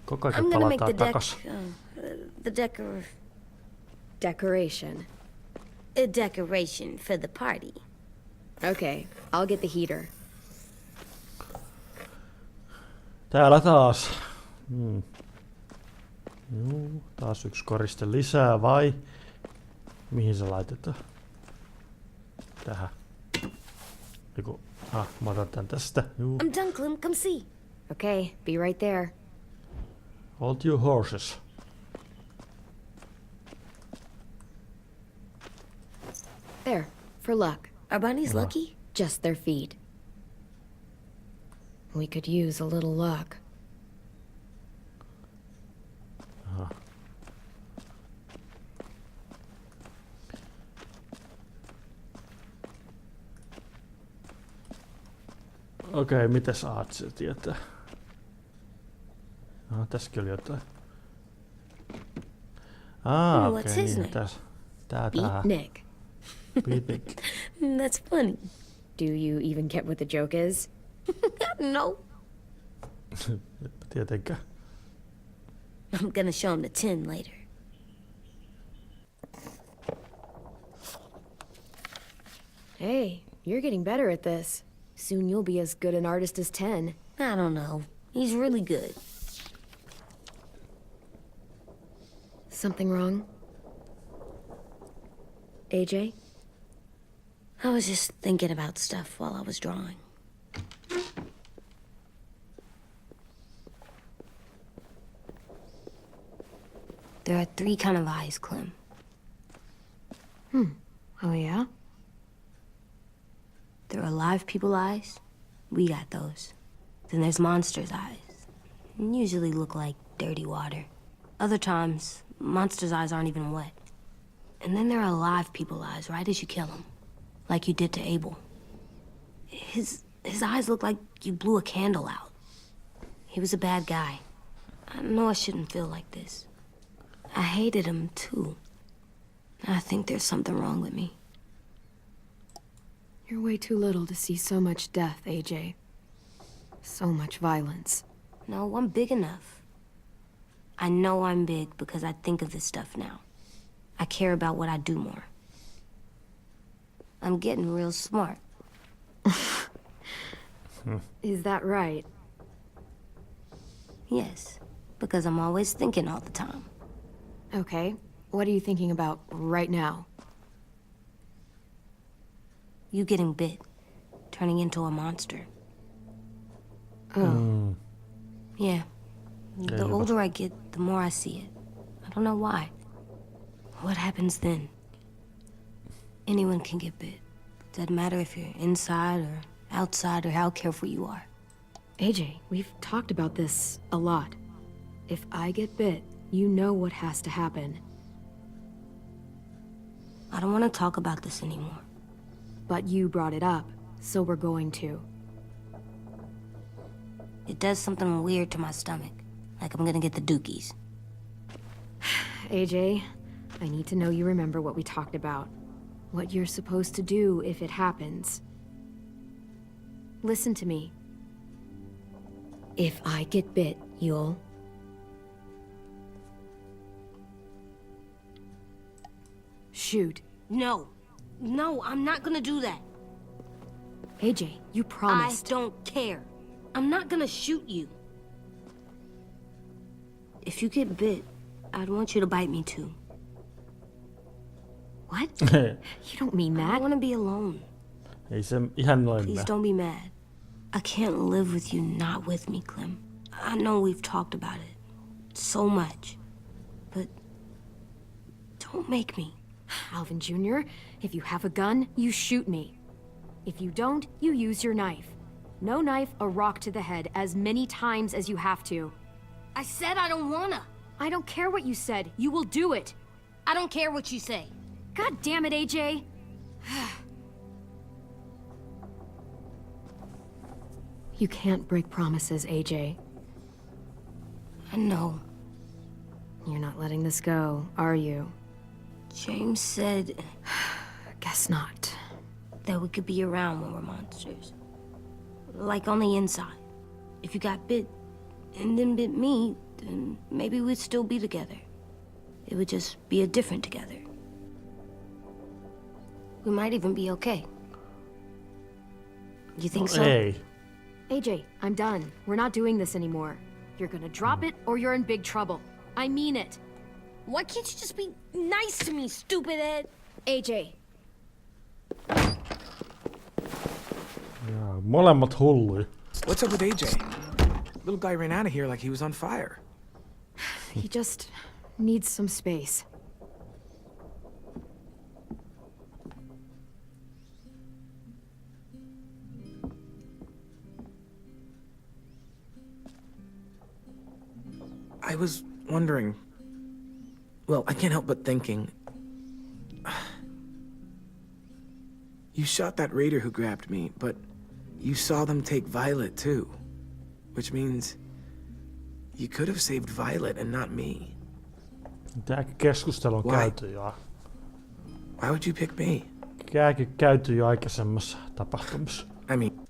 Koko ajan I'm gonna make palataan the takas. Decoration. A decoration for the party. Okay, I'll get the heater. Täällä taas. Joo, taas yksi koriste lisää vai? Mihin se laitetaan? Tähän. Joku, mä otan tän tästä. Juu. I'm done, Clem. Come see. Okay, be right there. Hold your horses. There, for luck. Are bunnies lucky? Just their feet. We could use a little luck. Okei, mitäs Aatse tietää? Tässäkin oli jotain. What's Okei, his niin, name? tää. Beatnik. Beatnik. That's funny. Do you even get what the joke is? No. Tietenkään. I'm gonna show him the tin later. Hey, you're getting better at this. Soon you'll be as good an artist as 10. I don't know. He's really good. Something wrong? AJ? I was just thinking about stuff while I was drawing. There are 3 kind of eyes, Clem. Oh, yeah? There are live people eyes. We got those. Then there's monsters' eyes. Usually look like dirty water. Other times, monsters' eyes aren't even wet. And then there are live people eyes right as you kill them. Like you did to Abel. His eyes look like you blew a candle out. He was a bad guy. I know I shouldn't feel like this. I hated him, too. I think there's something wrong with me. You're way too little to see so much death, AJ. So much violence. No, I'm big enough. I know I'm big because I think of this stuff now. I care about what I do more. I'm getting real smart. Is that right? Yes, because I'm always thinking all the time. Okay, what are you thinking about right now? You getting bit, turning into a monster. Oh. Yeah. The older I get, the more I see it. I don't know why. What happens then? Anyone can get bit. Doesn't matter if you're inside or outside or how careful you are. AJ, we've talked about this a lot. If I get bit, you know what has to happen. I don't want to talk about this anymore. But you brought it up, so we're going to. It does something weird to my stomach. Like I'm gonna get the dookies. AJ, I need to know you remember what we talked about. What you're supposed to do if it happens. Listen to me. If I get bit, you'll... shoot. No. No, I'm not gonna do that. AJ, you promised. I don't care. I'm not gonna shoot you. If you get bit, I'd want you to bite me too. What? You don't mean I that. want to be alone. Ei se ihan noin Please mene. don't be mad. I can't live with you not with me, Clem. I know we've talked about it so much, but don't make me. Alvin Jr., if you have a gun, you shoot me. If you don't, you use your knife. No knife, a rock to the head as many times as you have to. I said I don't wanna. I don't care what you said. You will do it. I don't care what you say. God damn it, AJ. You can't break promises, AJ. I know. You're not letting this go, are you? James said Guess not. that we could be around when we're monsters. Like on the inside. If you got bit and then bit me, then maybe we'd still be together. It would just be a different together. We might even be okay. You think so? Ei. AJ, I'm done. We're not doing this anymore. You're gonna drop it or you're in big trouble. I mean it. Why can't you just be nice to me, stupid Ed? AJ. Jaa, molemmat hulluja. What's up with AJ? Little guy ran out of here like he was on fire. He just needs some space. I was wondering... Well, I can't help but thinking... You shot that raider who grabbed me, but you saw them take Violet too. Which means... You could have saved Violet and not me. Tää keskustelu on Why? käyty jo. Why would you pick me? Käyty jo aikaisemmassa tapahtumassa. I mean,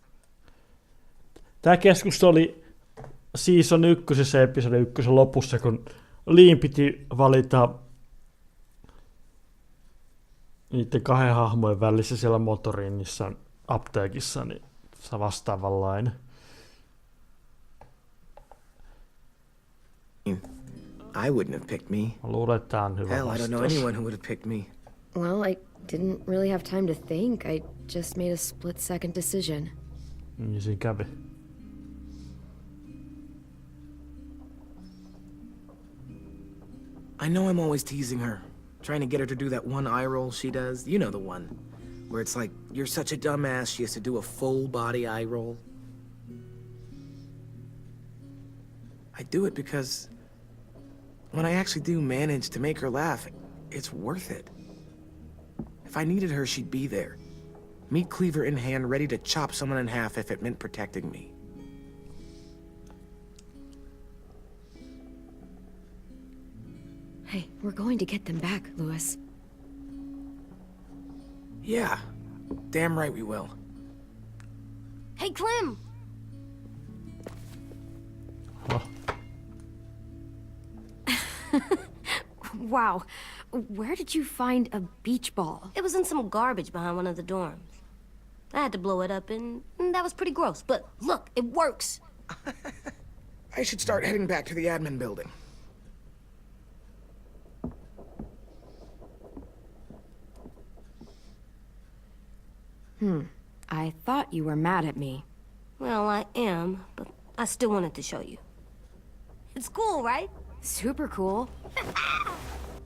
Tää keskustelu oli Season 1 episodi 1 lopussa, kun Liin piti valita niiden kahden hahmojen välissä siellä motoriinissa apteekissa, niin se vastaavanlainen. I wouldn't have picked me. Mä luulen, että tää on hyvä Hell, I don't know vastaus. anyone who would have picked me. Well, I didn't really have time to think. I just made a split-second decision. Niin siinä kävi. I know I'm always teasing her, trying to get her to do that one eye roll she does. You know the one, where it's like, you're such a dumbass, she has to do a full body eye roll. I do it because when I actually do manage to make her laugh, it's worth it. If I needed her, she'd be there. Meat cleaver in hand, ready to chop someone in half if it meant protecting me. Hey, we're going to get them back, Lewis. Yeah, damn right we will. Hey, Clem! Huh. Wow. Where did you find a beach ball? It was in some garbage behind one of the dorms. I had to blow it up, and that was pretty gross. But look, it works. I should start heading back to the admin building. I thought you were mad at me. Well, I am, but I still wanted to show you. It's cool, right? Super cool.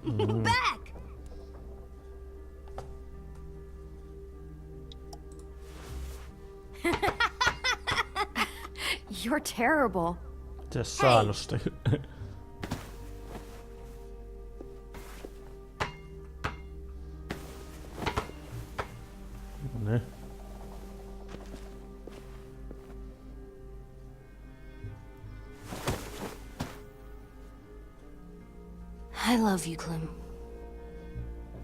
Back! You're terrible. Tee säännöstä. Ne. I love you, Clem.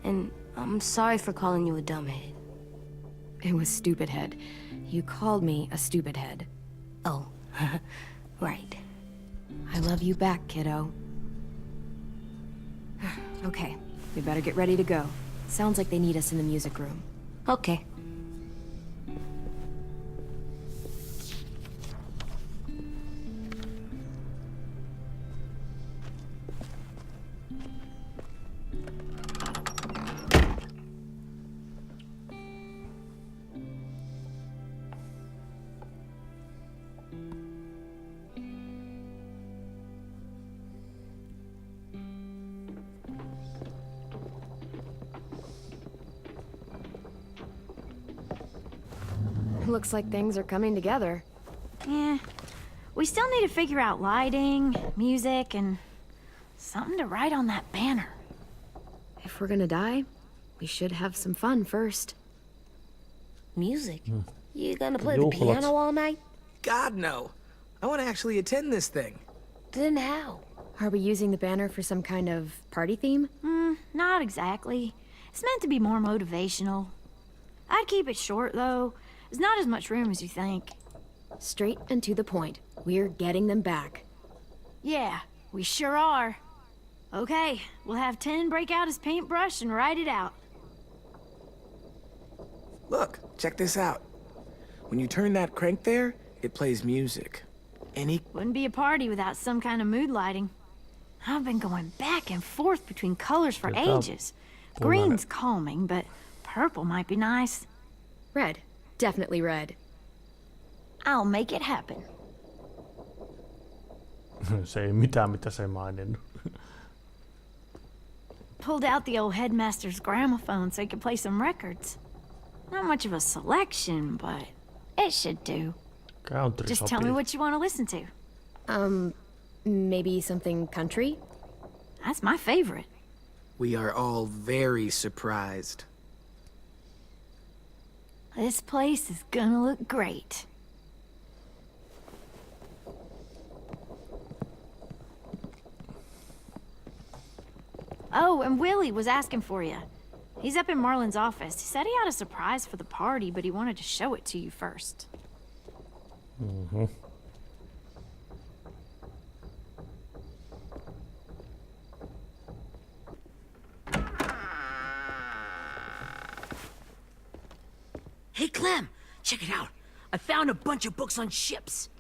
And I'm sorry for calling you a dumbhead. It was stupid head. You called me a stupid head. Oh, right. I love you back, kiddo. Okay, we better get ready to go. Sounds like they need us in the music room. Okay. Looks like things are coming together. Yeah. We still need to figure out lighting, music, and something to write on that banner. If we're gonna die, we should have some fun first. Music? You gonna play the Juhlat. piano all night? God, no. I want to actually attend this thing. Then how? Are we using the banner for some kind of party theme? Not exactly. It's meant to be more motivational. I'd keep it short, though. There's not as much room as you think. Straight and to the point. We're getting them back. Yeah, we sure are. Okay, we'll have 10 break out his paintbrush and write it out. Look, check this out. When you turn that crank there, it plays music. Any Wouldn't be a party without some kind of mood lighting. I've been going back and forth between colors for Good job. ages. Green's calming, but purple might be nice. Red. Definitely red. I'll make it happen. Se ei mitään, mitä se ei maininnut. Pulled out the old headmaster's gramophone so he could play some records. Not much of a selection, but it should do. Country Just tell me what you want to listen to. Maybe something country? That's my favorite. We are all very surprised. This place is gonna look great. Oh, and Willie was asking for you. He's up in Marlin's office. He said he had a surprise for the party, but he wanted to show it to you first. Clem, check it out. I found a bunch of books on ships.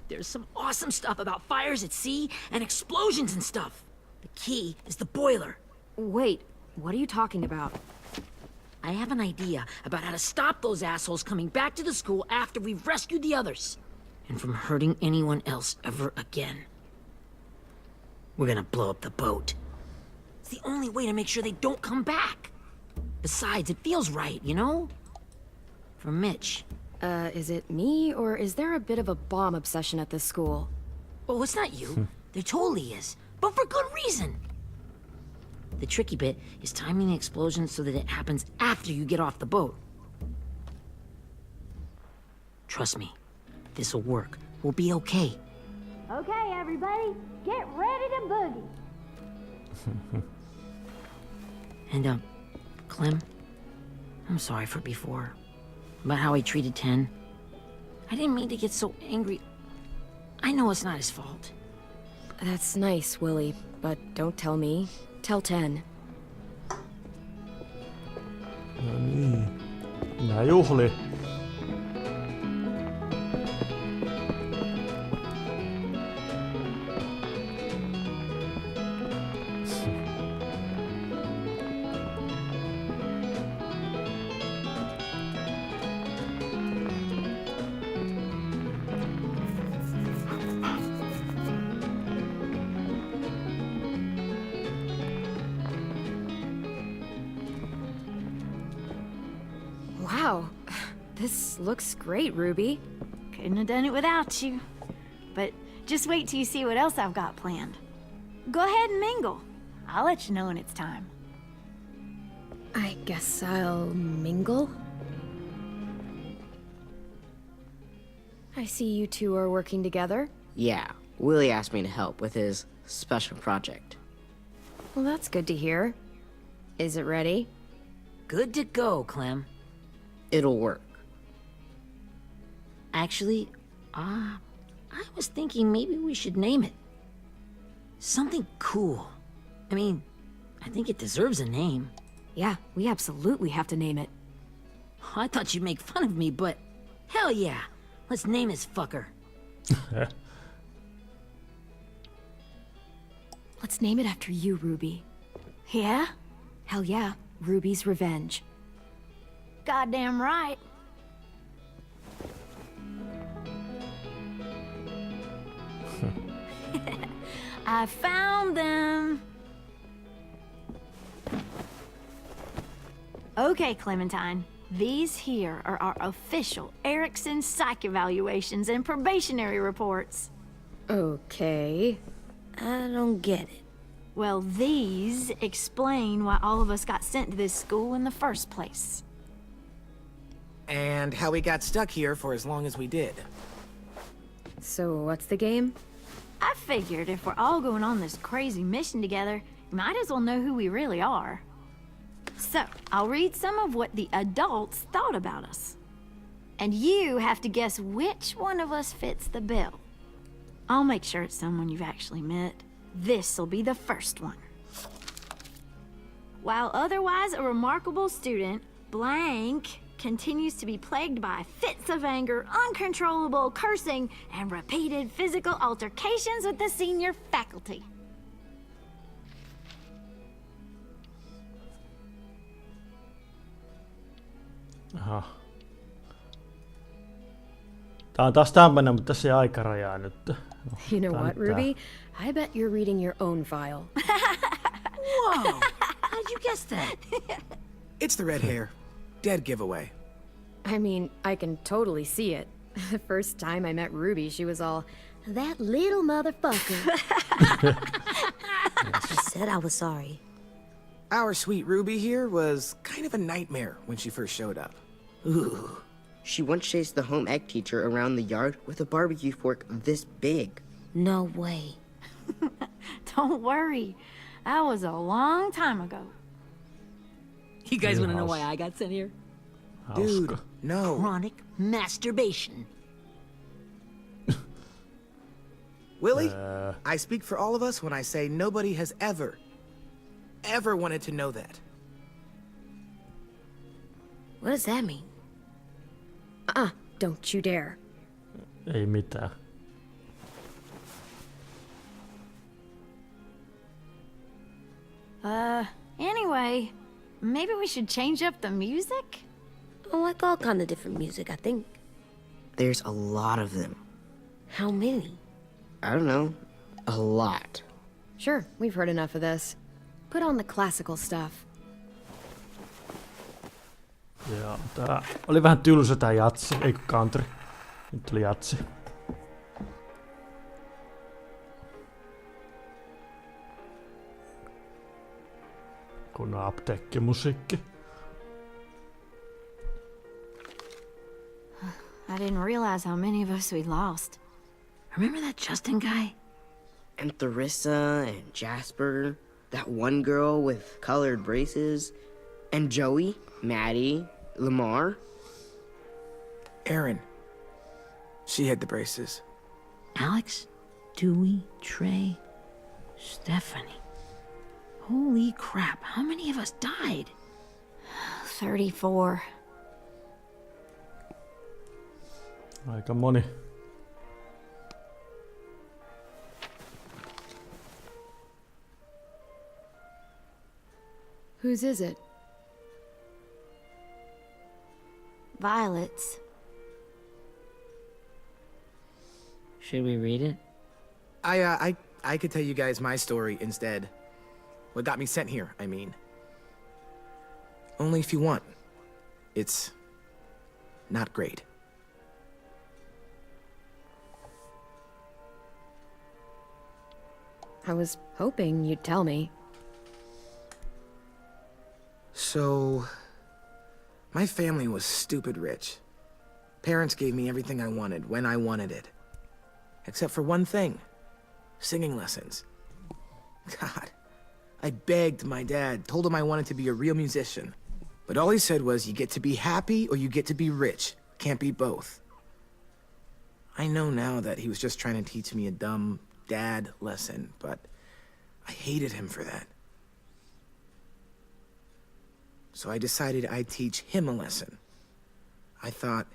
There's some awesome stuff about fires at sea and explosions and stuff. The key is the boiler. Wait, what are you talking about? I have an idea about how to stop those assholes coming back to the school after we've rescued the others. And from hurting anyone else ever again. We're gonna blow up the boat. It's the only way to make sure they don't come back. Besides, it feels right, you know? For Mitch. Is it me, or is there a bit of a bomb obsession at this school? Oh, it's not you. There totally is. But for good reason. The tricky bit is timing the explosion so that it happens after you get off the boat. Trust me, this'll work. We'll be okay. Okay, everybody, get ready to boogie. And, Clem, I'm sorry for before. About how I treated Ten. I didn't mean to get so angry. I know it's not his fault. That's nice, Willie, but don't tell me. Tell 10. No niin. Minä juhli. Wow, this looks great, Ruby. Couldn't have done it without you. But just wait till you see what else I've got planned. Go ahead and mingle. I'll let you know when it's time. I guess I'll mingle? I see you two are working together. Yeah, Willie asked me to help with his special project. Well, that's good to hear. Is it ready? Good to go, Clem. It'll work. Actually, I was thinking maybe we should name it. Something cool. I mean, I think it deserves a name. Yeah, we absolutely have to name it. I thought you'd make fun of me, but hell yeah. Let's name this fucker. Let's name it after you, Ruby. Yeah? Hell yeah, Ruby's Revenge. Goddamn right. I found them. Okay, Clementine. These here are our official Erickson psych evaluations and probationary reports. Okay. I don't get it. Well, these explain why all of us got sent to this school in the first place. And how we got stuck here for as long as we did. So what's the game? I figured if we're all going on this crazy mission together, we might as well know who we really are. So, I'll read some of what the adults thought about us. And you have to guess which one of us fits the bill. I'll make sure it's someone you've actually met. This'll be the first one. While otherwise a remarkable student, blank continues to be plagued by fits of anger, uncontrollable cursing, and repeated physical altercations with the senior faculty. Aha. Tää on taas tämmönen, mutta tässä ei aikarajaa nyt. No, You know tää what, nyt Ruby? I bet you're reading your own file. Whoa! How'd you guess that? It's the red hair. Dead giveaway. I mean, I can totally see it. The first time I met Ruby, she was all, that little motherfucker. She said I was sorry. Our sweet Ruby here was kind of a nightmare when she first showed up. Ooh. She once chased the home ec teacher around the yard with a barbecue fork this big. No way. Don't worry. That was a long time ago. You guys want to know why I got sent here? Dude, Hauska. no. Chronic masturbation. Willie, I speak for all of us when I say nobody has ever wanted to know that. What does that mean? Don't you dare. Ei mitään. Anyway, maybe we should change up the music? I like all kind of different music, I think. There's a lot of them. How many? I don't know. A lot. Sure, we've heard enough of this. Put on the classical stuff. Joo, tää oli vähän tylsä tää jatsi, eikö country. Nyt tuli jatsi. Kun on apteekkimusiikki. I didn't realize how many of us we lost. Remember that Justin guy? And Theresa and Jasper. That one girl with colored braces. And Joey, Maddie, Lamar. Erin. She had the braces. Alex, Dewey, Trey, Stephanie. Holy crap, how many of us died? 34. Aika moni. Whose is it? Violet's. Should we read it? I could tell you guys my story instead. What got me sent here, I mean. Only if you want. It's not great. I was hoping you'd tell me. So, my family was stupid rich. Parents gave me everything I wanted when I wanted it. Except for one thing. Singing lessons. God. I begged my dad, told him I wanted to be a real musician. But all he said was, you get to be happy or you get to be rich. Can't be both. I know now that he was just trying to teach me a dumb dad lesson, but I hated him for that. So I decided I'd teach him a lesson. I thought,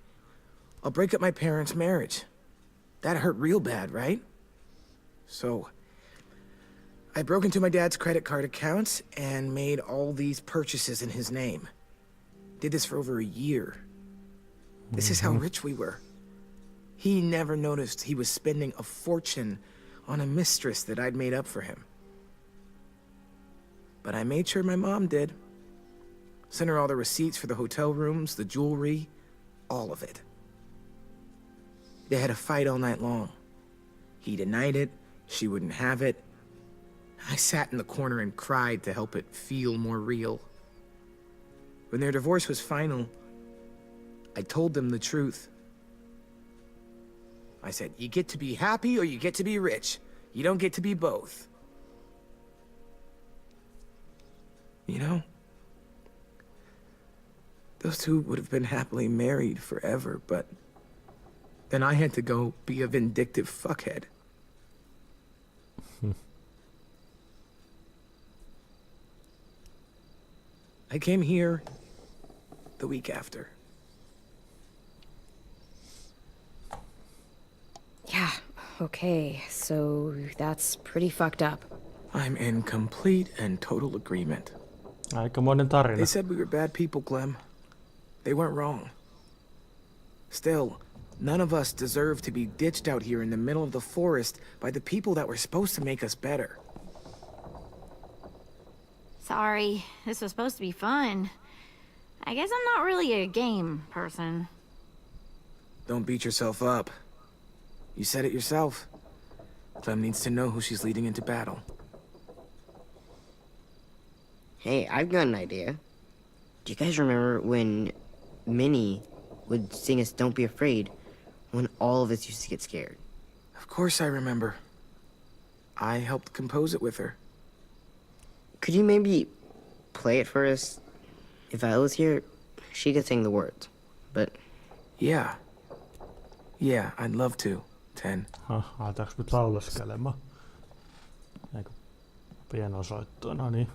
I'll break up my parents' marriage. That hurt real bad, right? So I broke into my dad's credit card accounts and made all these purchases in his name. Did this for over a year. This is how rich we were. He never noticed he was spending a fortune on a mistress that I'd made up for him. But I made sure my mom did. Sent her all the receipts for the hotel rooms, the jewelry, all of it. They had a fight all night long. He denied it, she wouldn't have it. I sat in the corner and cried to help it feel more real. When their divorce was final, I told them the truth. I said, you get to be happy or you get to be rich. You don't get to be both. You know, those two would have been happily married forever, but then I had to go be a vindictive fuckhead. I came here the week after. Yeah, okay, so that's pretty fucked up. I'm in complete and total agreement. Aikamoinen tarina. They said we were bad people, Clem. They weren't wrong. Still, none of us deserve to be ditched out here in the middle of the forest by the people that were supposed to make us better. Sorry, this was supposed to be fun. I guess I'm not really a game person. Don't beat yourself up. You said it yourself. Clem needs to know who she's leading into battle. Hey, I've got an idea. Do you guys remember when Minnie would sing us Don't Be Afraid when all of us used to get scared? Of course I remember. I helped compose it with her. Could you maybe play it for us? If I was here, she could sing the words, but... Yeah. Yeah, I'd love to, Ten. Aletaanko nyt laulaskelemaan? Eikö pianosoittoa? No niin.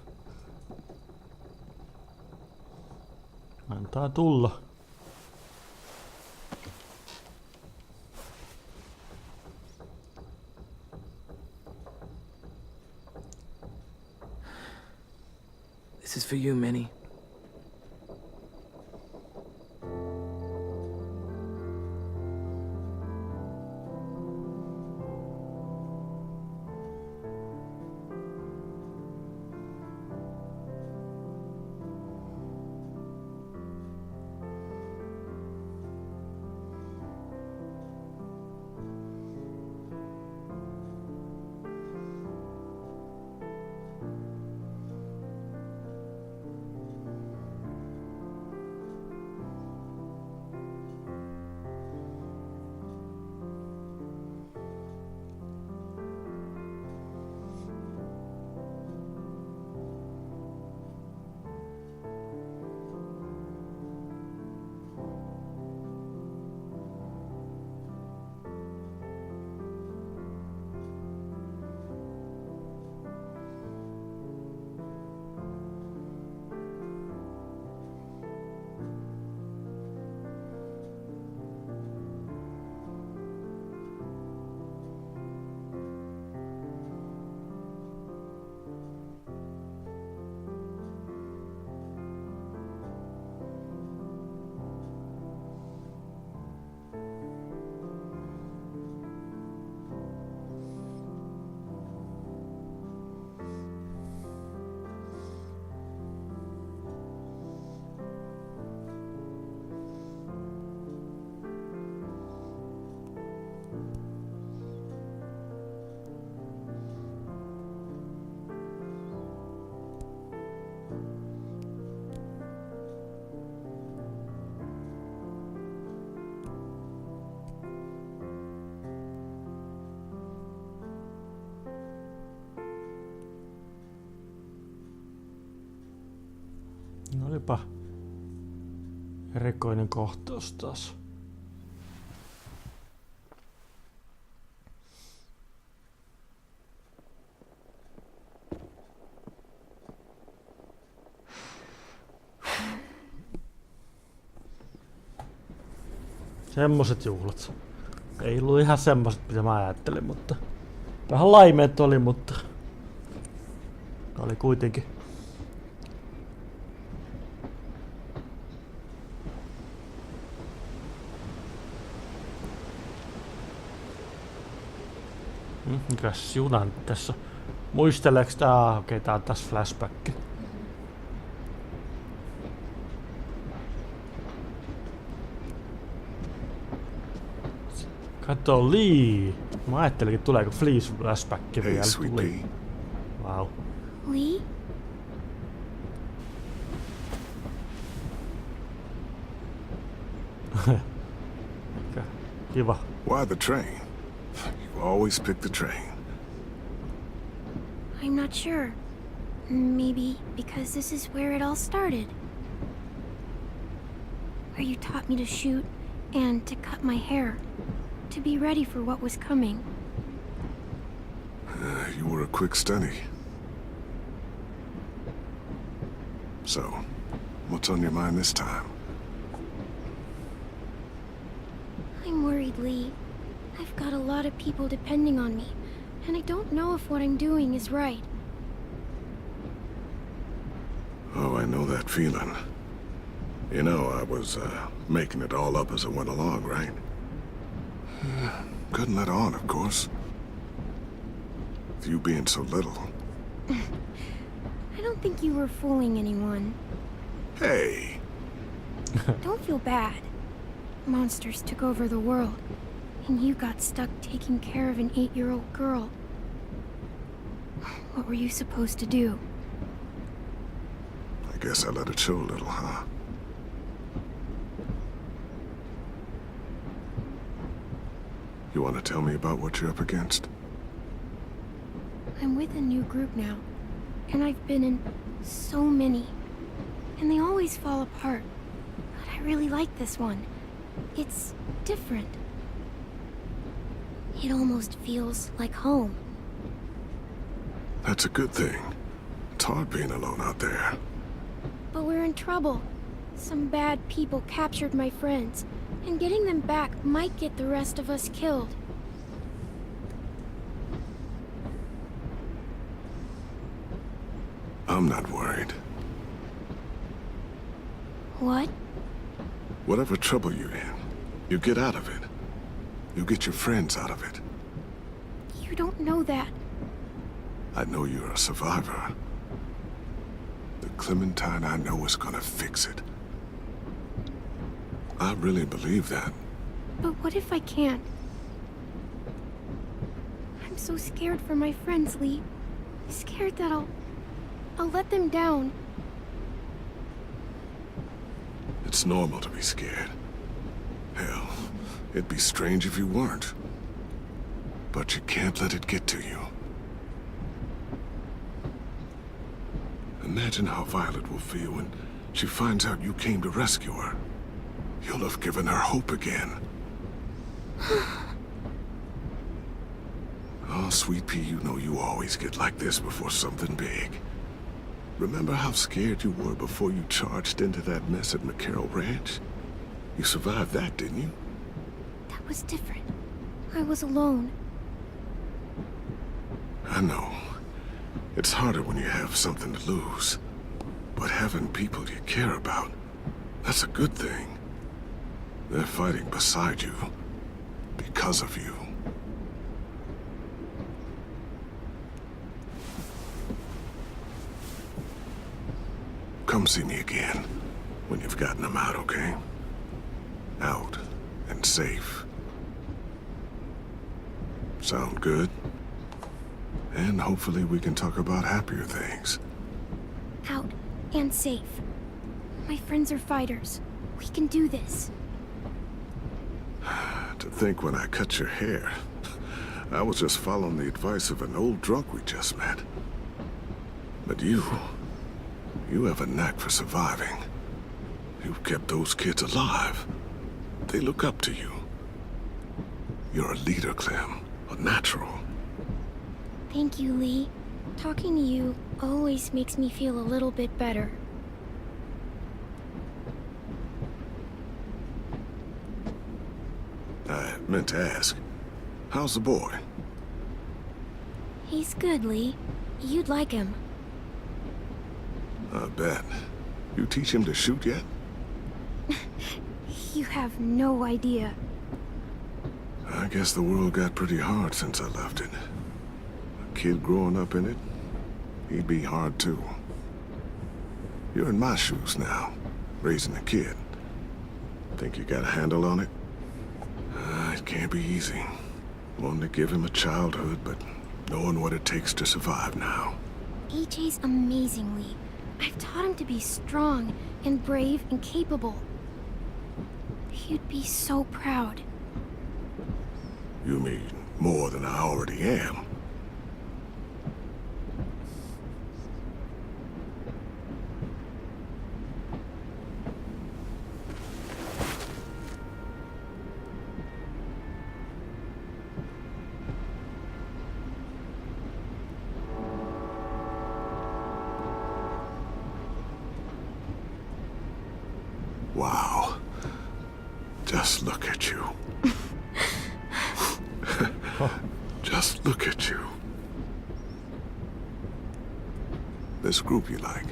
Antaa tulla. This is for you, Minnie. Olipa erikoinen kohtaus taas. Semmoset juhlat. Ei ollut ihan semmoset, mitä mä ajattelin, mutta vähän laimeet oli, mutta oli kuitenkin. Mikäs juna nyt tässä? Muisteleeks tää? Okei, tää on taas flashback. Kato Lee! Mä ajattelinkin tuleeko Fleece flashback Hey, vielä. sweet Tuli. pea. Wow. Lee? Kiva. Why the train? You always pick the train. I'm not sure. Maybe because this is where it all started. Where you taught me to shoot and to cut my hair. To be ready for what was coming. You were a quick study. So, what's on your mind this time? I'm worried, Lee. I've got a lot of people depending on me, and I don't know if what I'm doing is right. Oh, I know that feeling. You know, I was making it all up as I went along, right? Couldn't let on, of course. With you being so little. I don't think you were fooling anyone. Hey! Don't feel bad. Monsters took over the world, and you got stuck taking care of an 8-year-old girl. What were you supposed to do? I guess I let it show a little, huh? You want to tell me about what you're up against? I'm with a new group now, and I've been in so many, and they always fall apart. But I really like this one. It's different. It almost feels like home. That's a good thing. It's hard being alone out there. But we're in trouble, Some bad people captured my friends, and getting them back might get the rest of us killed. I'm not worried. What? Whatever trouble you're in, you get out of it. You get your friends out of it. You don't know that. I know you're a survivor. The Clementine I know is gonna fix it. I really believe that. But what if I can't? I'm so scared for my friends, Lee. Scared that I'll let them down. It's normal to be scared. Hell, it'd be strange if you weren't. But you can't let it get to you. Imagine how Violet will feel when she finds out you came to rescue her. You'll have given her hope again. Oh, Sweet Pea, you know you always get like this before something big. Remember how scared you were before you charged into that mess at McCarroll Ranch? You survived that, didn't you? That was different. I was alone. I know. It's harder when you have something to lose. But having people you care about, that's a good thing. They're fighting beside you. Because of you. Come see me again when you've gotten them out, okay? Out and safe. Sound good? And hopefully we can talk about happier things. Out and safe. My friends are fighters. We can do this. To think when I cut your hair, I was just following the advice of an old drunk we just met. But you have a knack for surviving. You've kept those kids alive. They look up to you. You're a leader, Clem. A natural. Thank you, Lee. Talking to you always makes me feel a little bit better. I meant to ask, how's the boy? He's good, Lee. You'd like him. I bet. You teach him to shoot yet? You have no idea. I guess the world got pretty hard since I left it. A kid growing up in it, he'd be hard too. You're in my shoes now, raising a kid. Think you got a handle on it? It can't be easy. Wanting to give him a childhood, but knowing what it takes to survive now. AJ's amazing, Lee. I've taught him to be strong and brave and capable. He'd be so proud. You mean more than I already am? Wow. Just look at you. Just look at you. This group you like,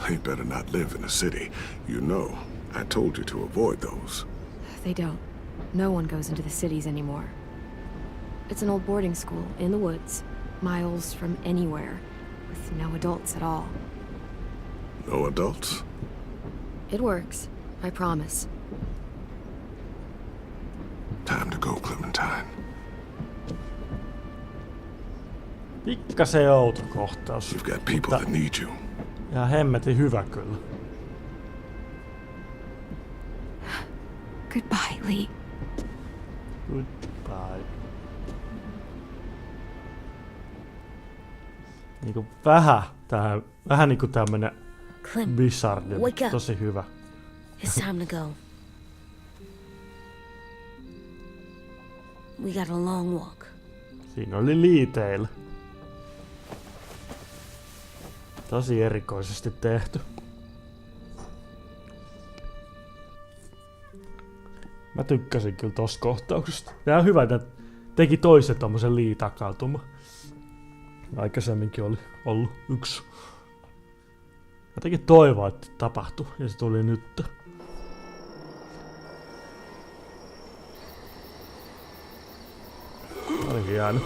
they better not live in a city. You know, I told you to avoid those. They don't. No one goes into the cities anymore. It's an old boarding school in the woods, miles from anywhere, with no adults at all. No adults? It works, I promise. Time to go, Clementine. Pikkasen outo kohtaus. You've got people that need you. Ja hemmetin hyvä kyllä. Goodbye, Lee. Goodbye. Niinku vähän niinku tämmönen Clem, bizardi, wake up. tosi hyvä. It's time to go. We got a long walk. Siinä oli liiteillä. Tosi erikoisesti tehty. Mä tykkäsin kyllä tosta kohtauksesta. Ja on hyvä, että teki toisen tommosen liitakautuman. Aikaisemminkin oli ollut yksi. Mä tekin toivoa, että tapahtui, ja se tuli nyt. Oli hieno.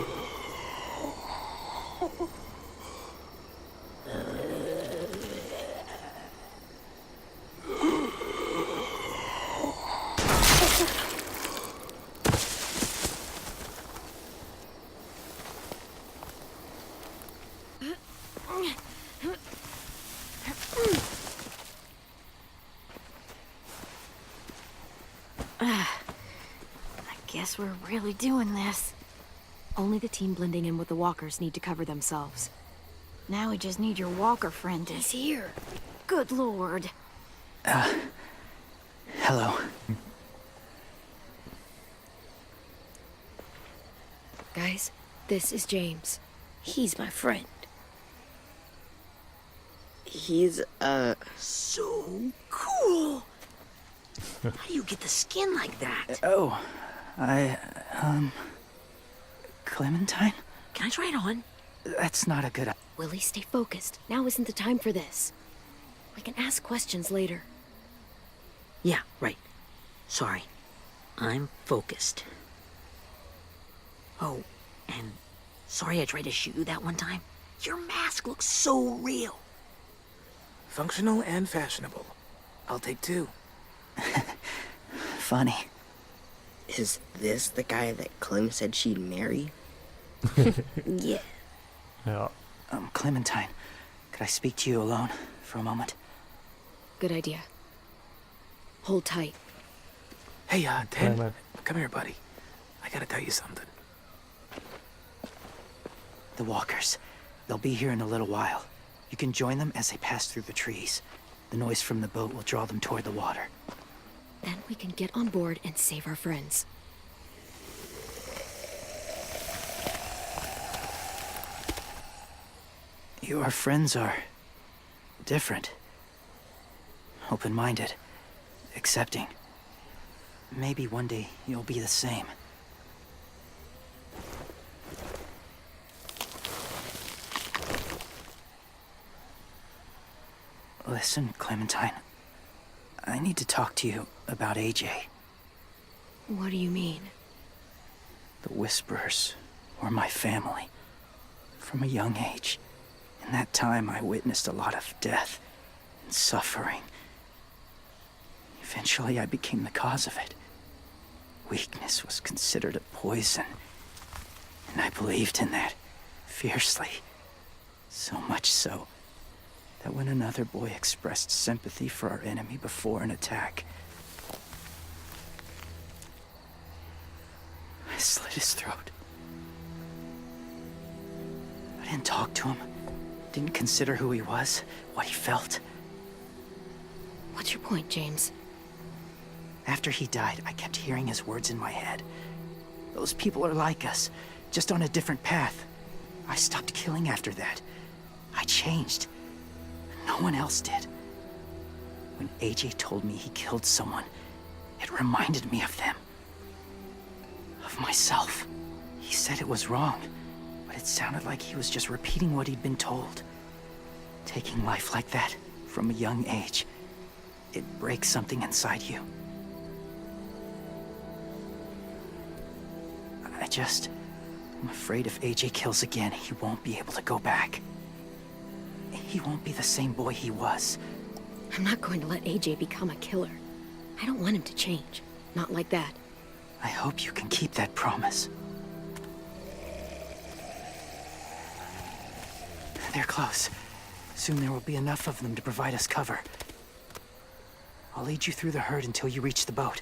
Guess we're really doing this. Only the team blending in with the walkers need to cover themselves. Now we just need your walker friend. He's here. Good lord. Hello. Guys, this is James. He's my friend. He's, So cool. How do you get the skin like that? Oh, Clementine? Can I try it on? That's not a good... Willie, stay focused. Now isn't the time for this. We can ask questions later. Yeah, right. Sorry. I'm focused. Oh, and sorry I tried to shoot you that one time. Your mask looks so real. Functional and fashionable. I'll take 2. Funny. is this the guy that Clem said she'd marry? Yeah. Ja. Clementine, could I speak to you alone for a moment? Good idea. Hold tight. Hey, Ted. Hey, man. Come here, buddy. I gotta tell you something. The walkers. They'll be here in a little while. You can join them as they pass through the trees. The noise from the boat will draw them toward the water. Then we can get on board and save our friends. Your friends are... different. Open-minded. Accepting. Maybe one day you'll be the same. Listen, Clementine. I need to talk to you about AJ. What do you mean? The Whisperers were my family. From a young age. In that time, I witnessed a lot of death and suffering. Eventually, I became the cause of it. Weakness was considered a poison. And I believed in that fiercely. So much so that when another boy expressed sympathy for our enemy before an attack, I slit his throat. I didn't talk to him. Didn't consider who he was, what he felt. What's your point, James? After he died, I kept hearing his words in my head. Those people are like us, just on a different path. I stopped killing after that. I changed. No one else did. When AJ told me he killed someone, it reminded me of them. Of myself. He said it was wrong, but it sounded like he was just repeating what he'd been told. Taking life like that, from a young age, it breaks something inside you. I'm afraid if AJ kills again, he won't be able to go back. He won't be the same boy he was. I'm not going to let AJ become a killer. I don't want him to change. Not like that. I hope you can keep that promise. They're close. Soon there will be enough of them to provide us cover. I'll lead you through the herd until you reach the boat.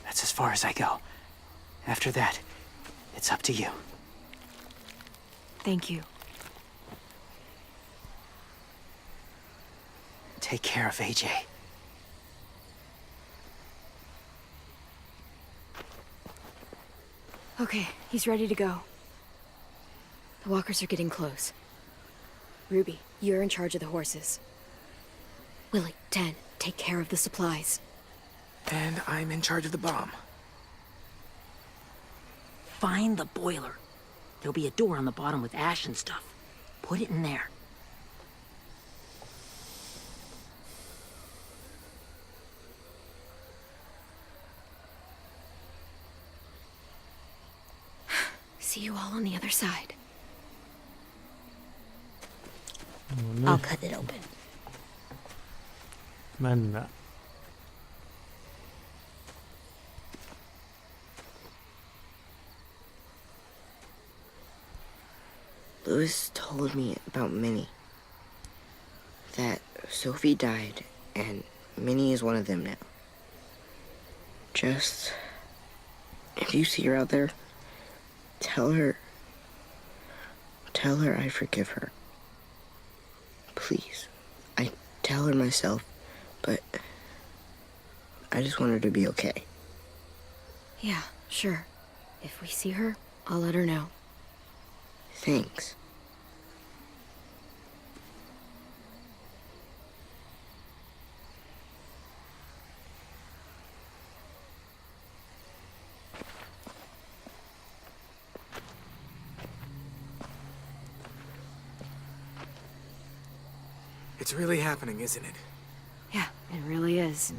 That's as far as I go. After that, it's up to you. Thank you. Take care of AJ. Okay, he's ready to go. The walkers are getting close. Ruby, you're in charge of the horses. Willie, 10, take care of the supplies. And I'm in charge of the bomb. Find the boiler. There'll be a door on the bottom with ash and stuff. Put it in there. See you all on the other side. No niin, I'll cut it open. mennään. Lewis told me about Minnie. That Sophie died, and Minnie is one of them now. Just... if you see her out there, tell her I forgive her. Please. I tell her myself, but I just want her to be okay. Yeah, sure. If we see her, I'll let her know. Thanks. It's really happening, isn't it? Yeah, it really is.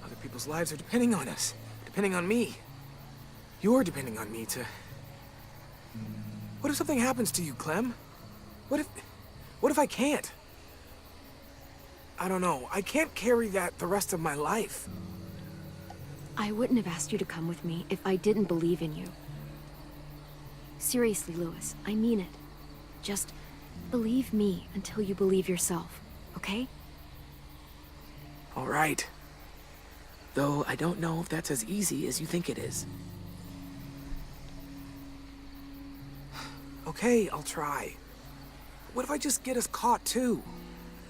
Other people's lives are depending on us. Depending on me. You're depending on me to... What if something happens to you, Clem? What if I can't? I don't know. I can't carry that the rest of my life. I wouldn't have asked you to come with me if I didn't believe in you. Seriously, Lewis, I mean it. Just believe me until you believe yourself, okay? All right. Though I don't know if that's as easy as you think it is. Okay, I'll try. What if I just get us caught too?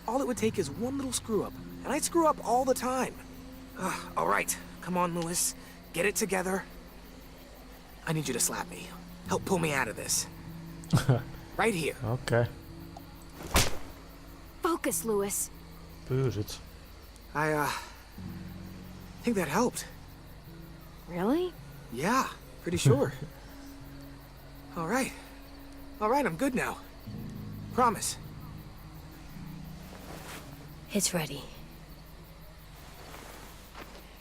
All it would take is one little screw up, and I'd screw up all the time. All right, come on, Lewis. Get it together. I need you to slap me. Help pull me out of this. Right here. Okei, Focus, Lewis. pyysit. I think that helped. Really? Yeah, pretty sure. All right. All right, I'm good now. Promise. It's ready.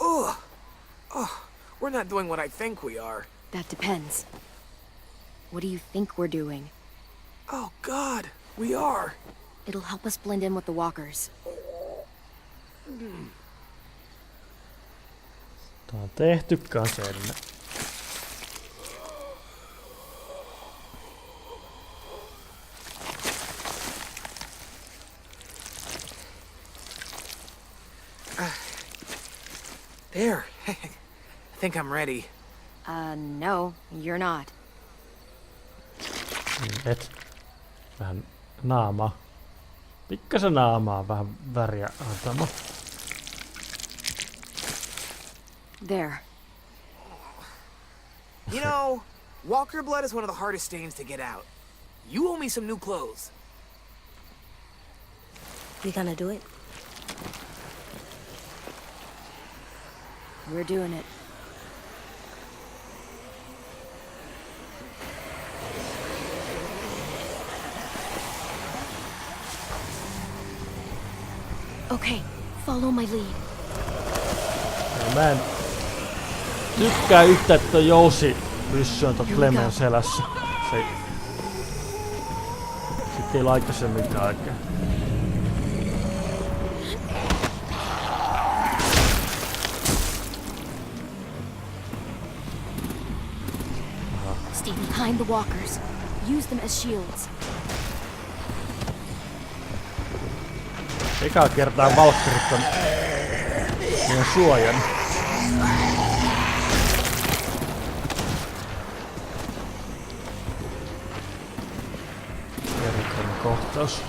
Ugh. Oh, we're not doing what I think we are. That depends. What do you think we're doing? Oh, God, we are. It'll help us blend in with the walkers. Tää on tehty kans ennen. There. I think I'm ready. No, you're not. Et. Vähän naamaa. Pikkasen naamaa, vähän väriä antama. There. You know, walker blood is one of the hardest stains to get out. You owe me some new clothes. We gonna do it? We're doing it. Okay, follow my lead. Ja mä en tykkää yhtä, että toi Joussi-pyssy on ton Clemen selässä. Se... Sitten ei laita se mitään oikein. Stay behind the walkers. Use them as shields. Ekaa kertaa valkkarit on meidän suojan. Erikoinen kohtaus.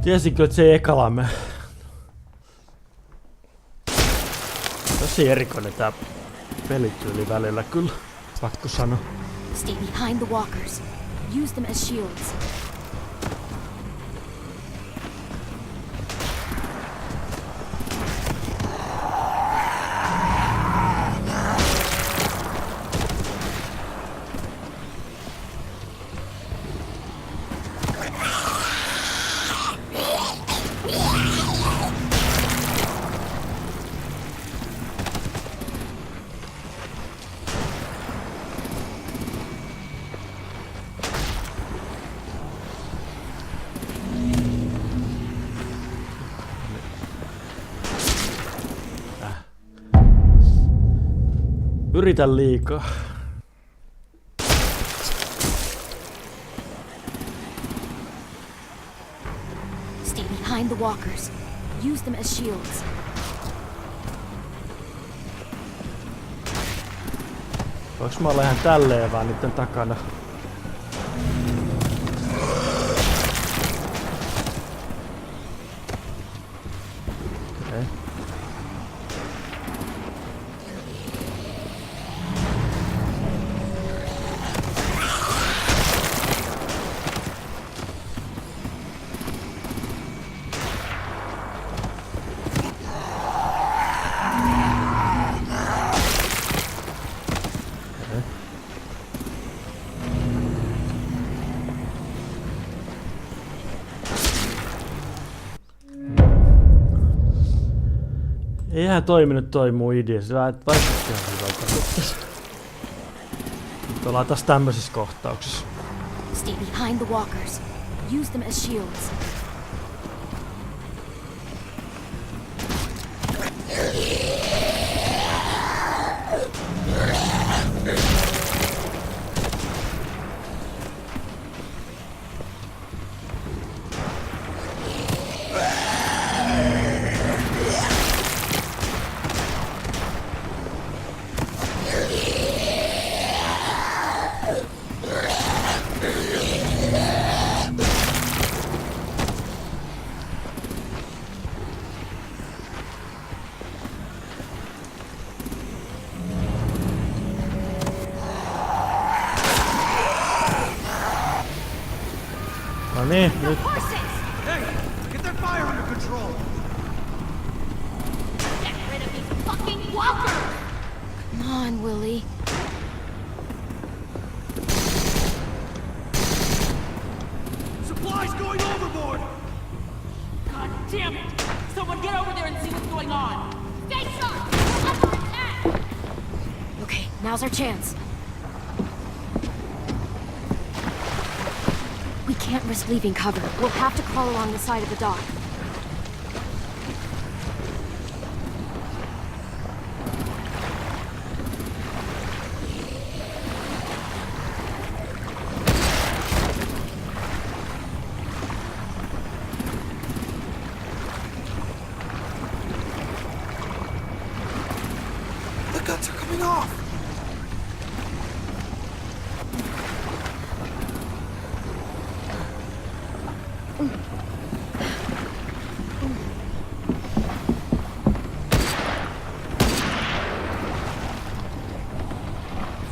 Tiesinkö, että se ei ekala me? Tosi erikoinen tää pelityyli välillä kyllä, pakko sanoa. Stay behind the walkers. Use them as shields. Yritän liikaa. Stay behind the walkers. Use them as shields. Voinko mä olla ihan tälleen vaan niiden takana? Okei. Eihän toiminut toi mun idea, se vaikutti ihan hyvältä nyt. Nyt ollaan taas tämmöisessä kohtauksessa. Stay behind the walkers. Use them as shields. No niin, nyt. Hey, get that fire under control. Get rid of these fucking walkers! Come on, Willie. Supplies going overboard. God damn it! Someone get over there and see what's going on! Stay sharp! We're under attack! Okay, now's our chance. We can't risk leaving cover. We'll have to crawl along the side of the dock. The guts are coming off!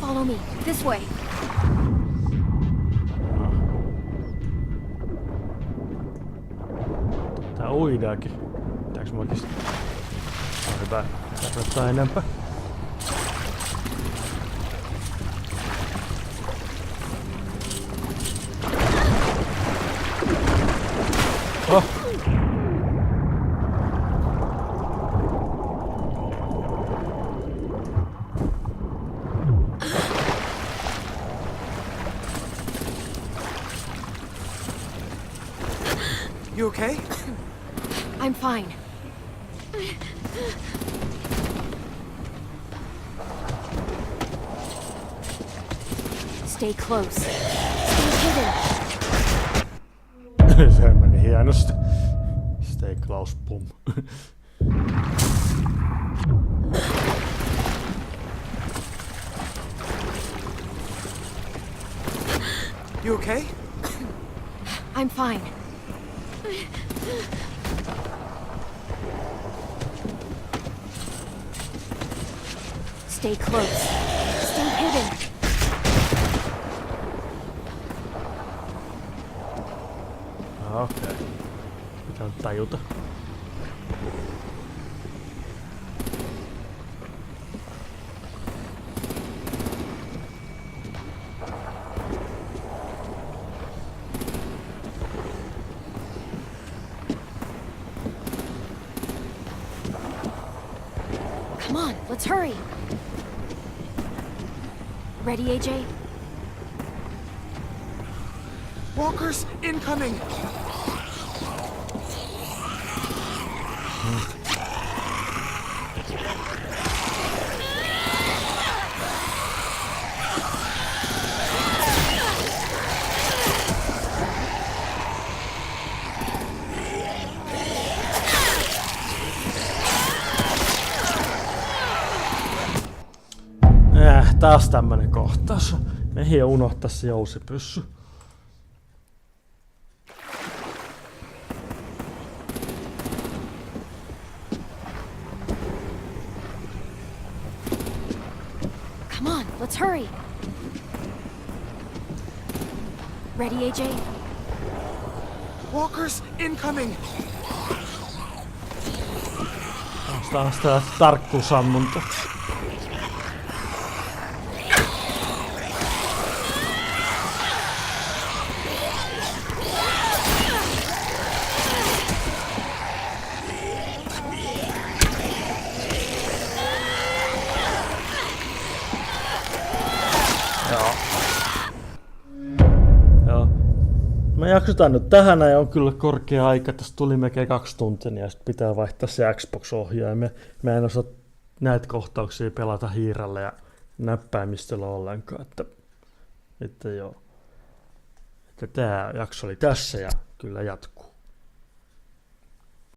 Follow me. This way. Tää uidaakin. Pitääks mä oikeesti? On hyvä. Tarvittaa enempää. Oh! You okay? I'm fine. Stay close. Stay hidden. Se meni hienosti. Stay close, pum. You okay? I'm fine. Stay close. Stay hidden. Okei. Pitää nyt tajuta. Come on, let's hurry. Ready, AJ? Walkers incoming! Taas tämmönen kohtaus. Mehiä unohtaa se jousipyssy. Come on, let's hurry. Ready, AJ? Walkers incoming! Taas tää tarkkuusammunta. Me jaksotaan nyt tähän ja on kyllä korkea aika. Tästä tuli melkein 2 tuntia ja sitten pitää vaihtaa se Xbox-ohjaaja. Mä en osaa näitä kohtauksia pelata hiirellä ja näppäimistöllä ollenkaan. Että joo. Että tää jakso oli tässä ja kyllä jatkuu.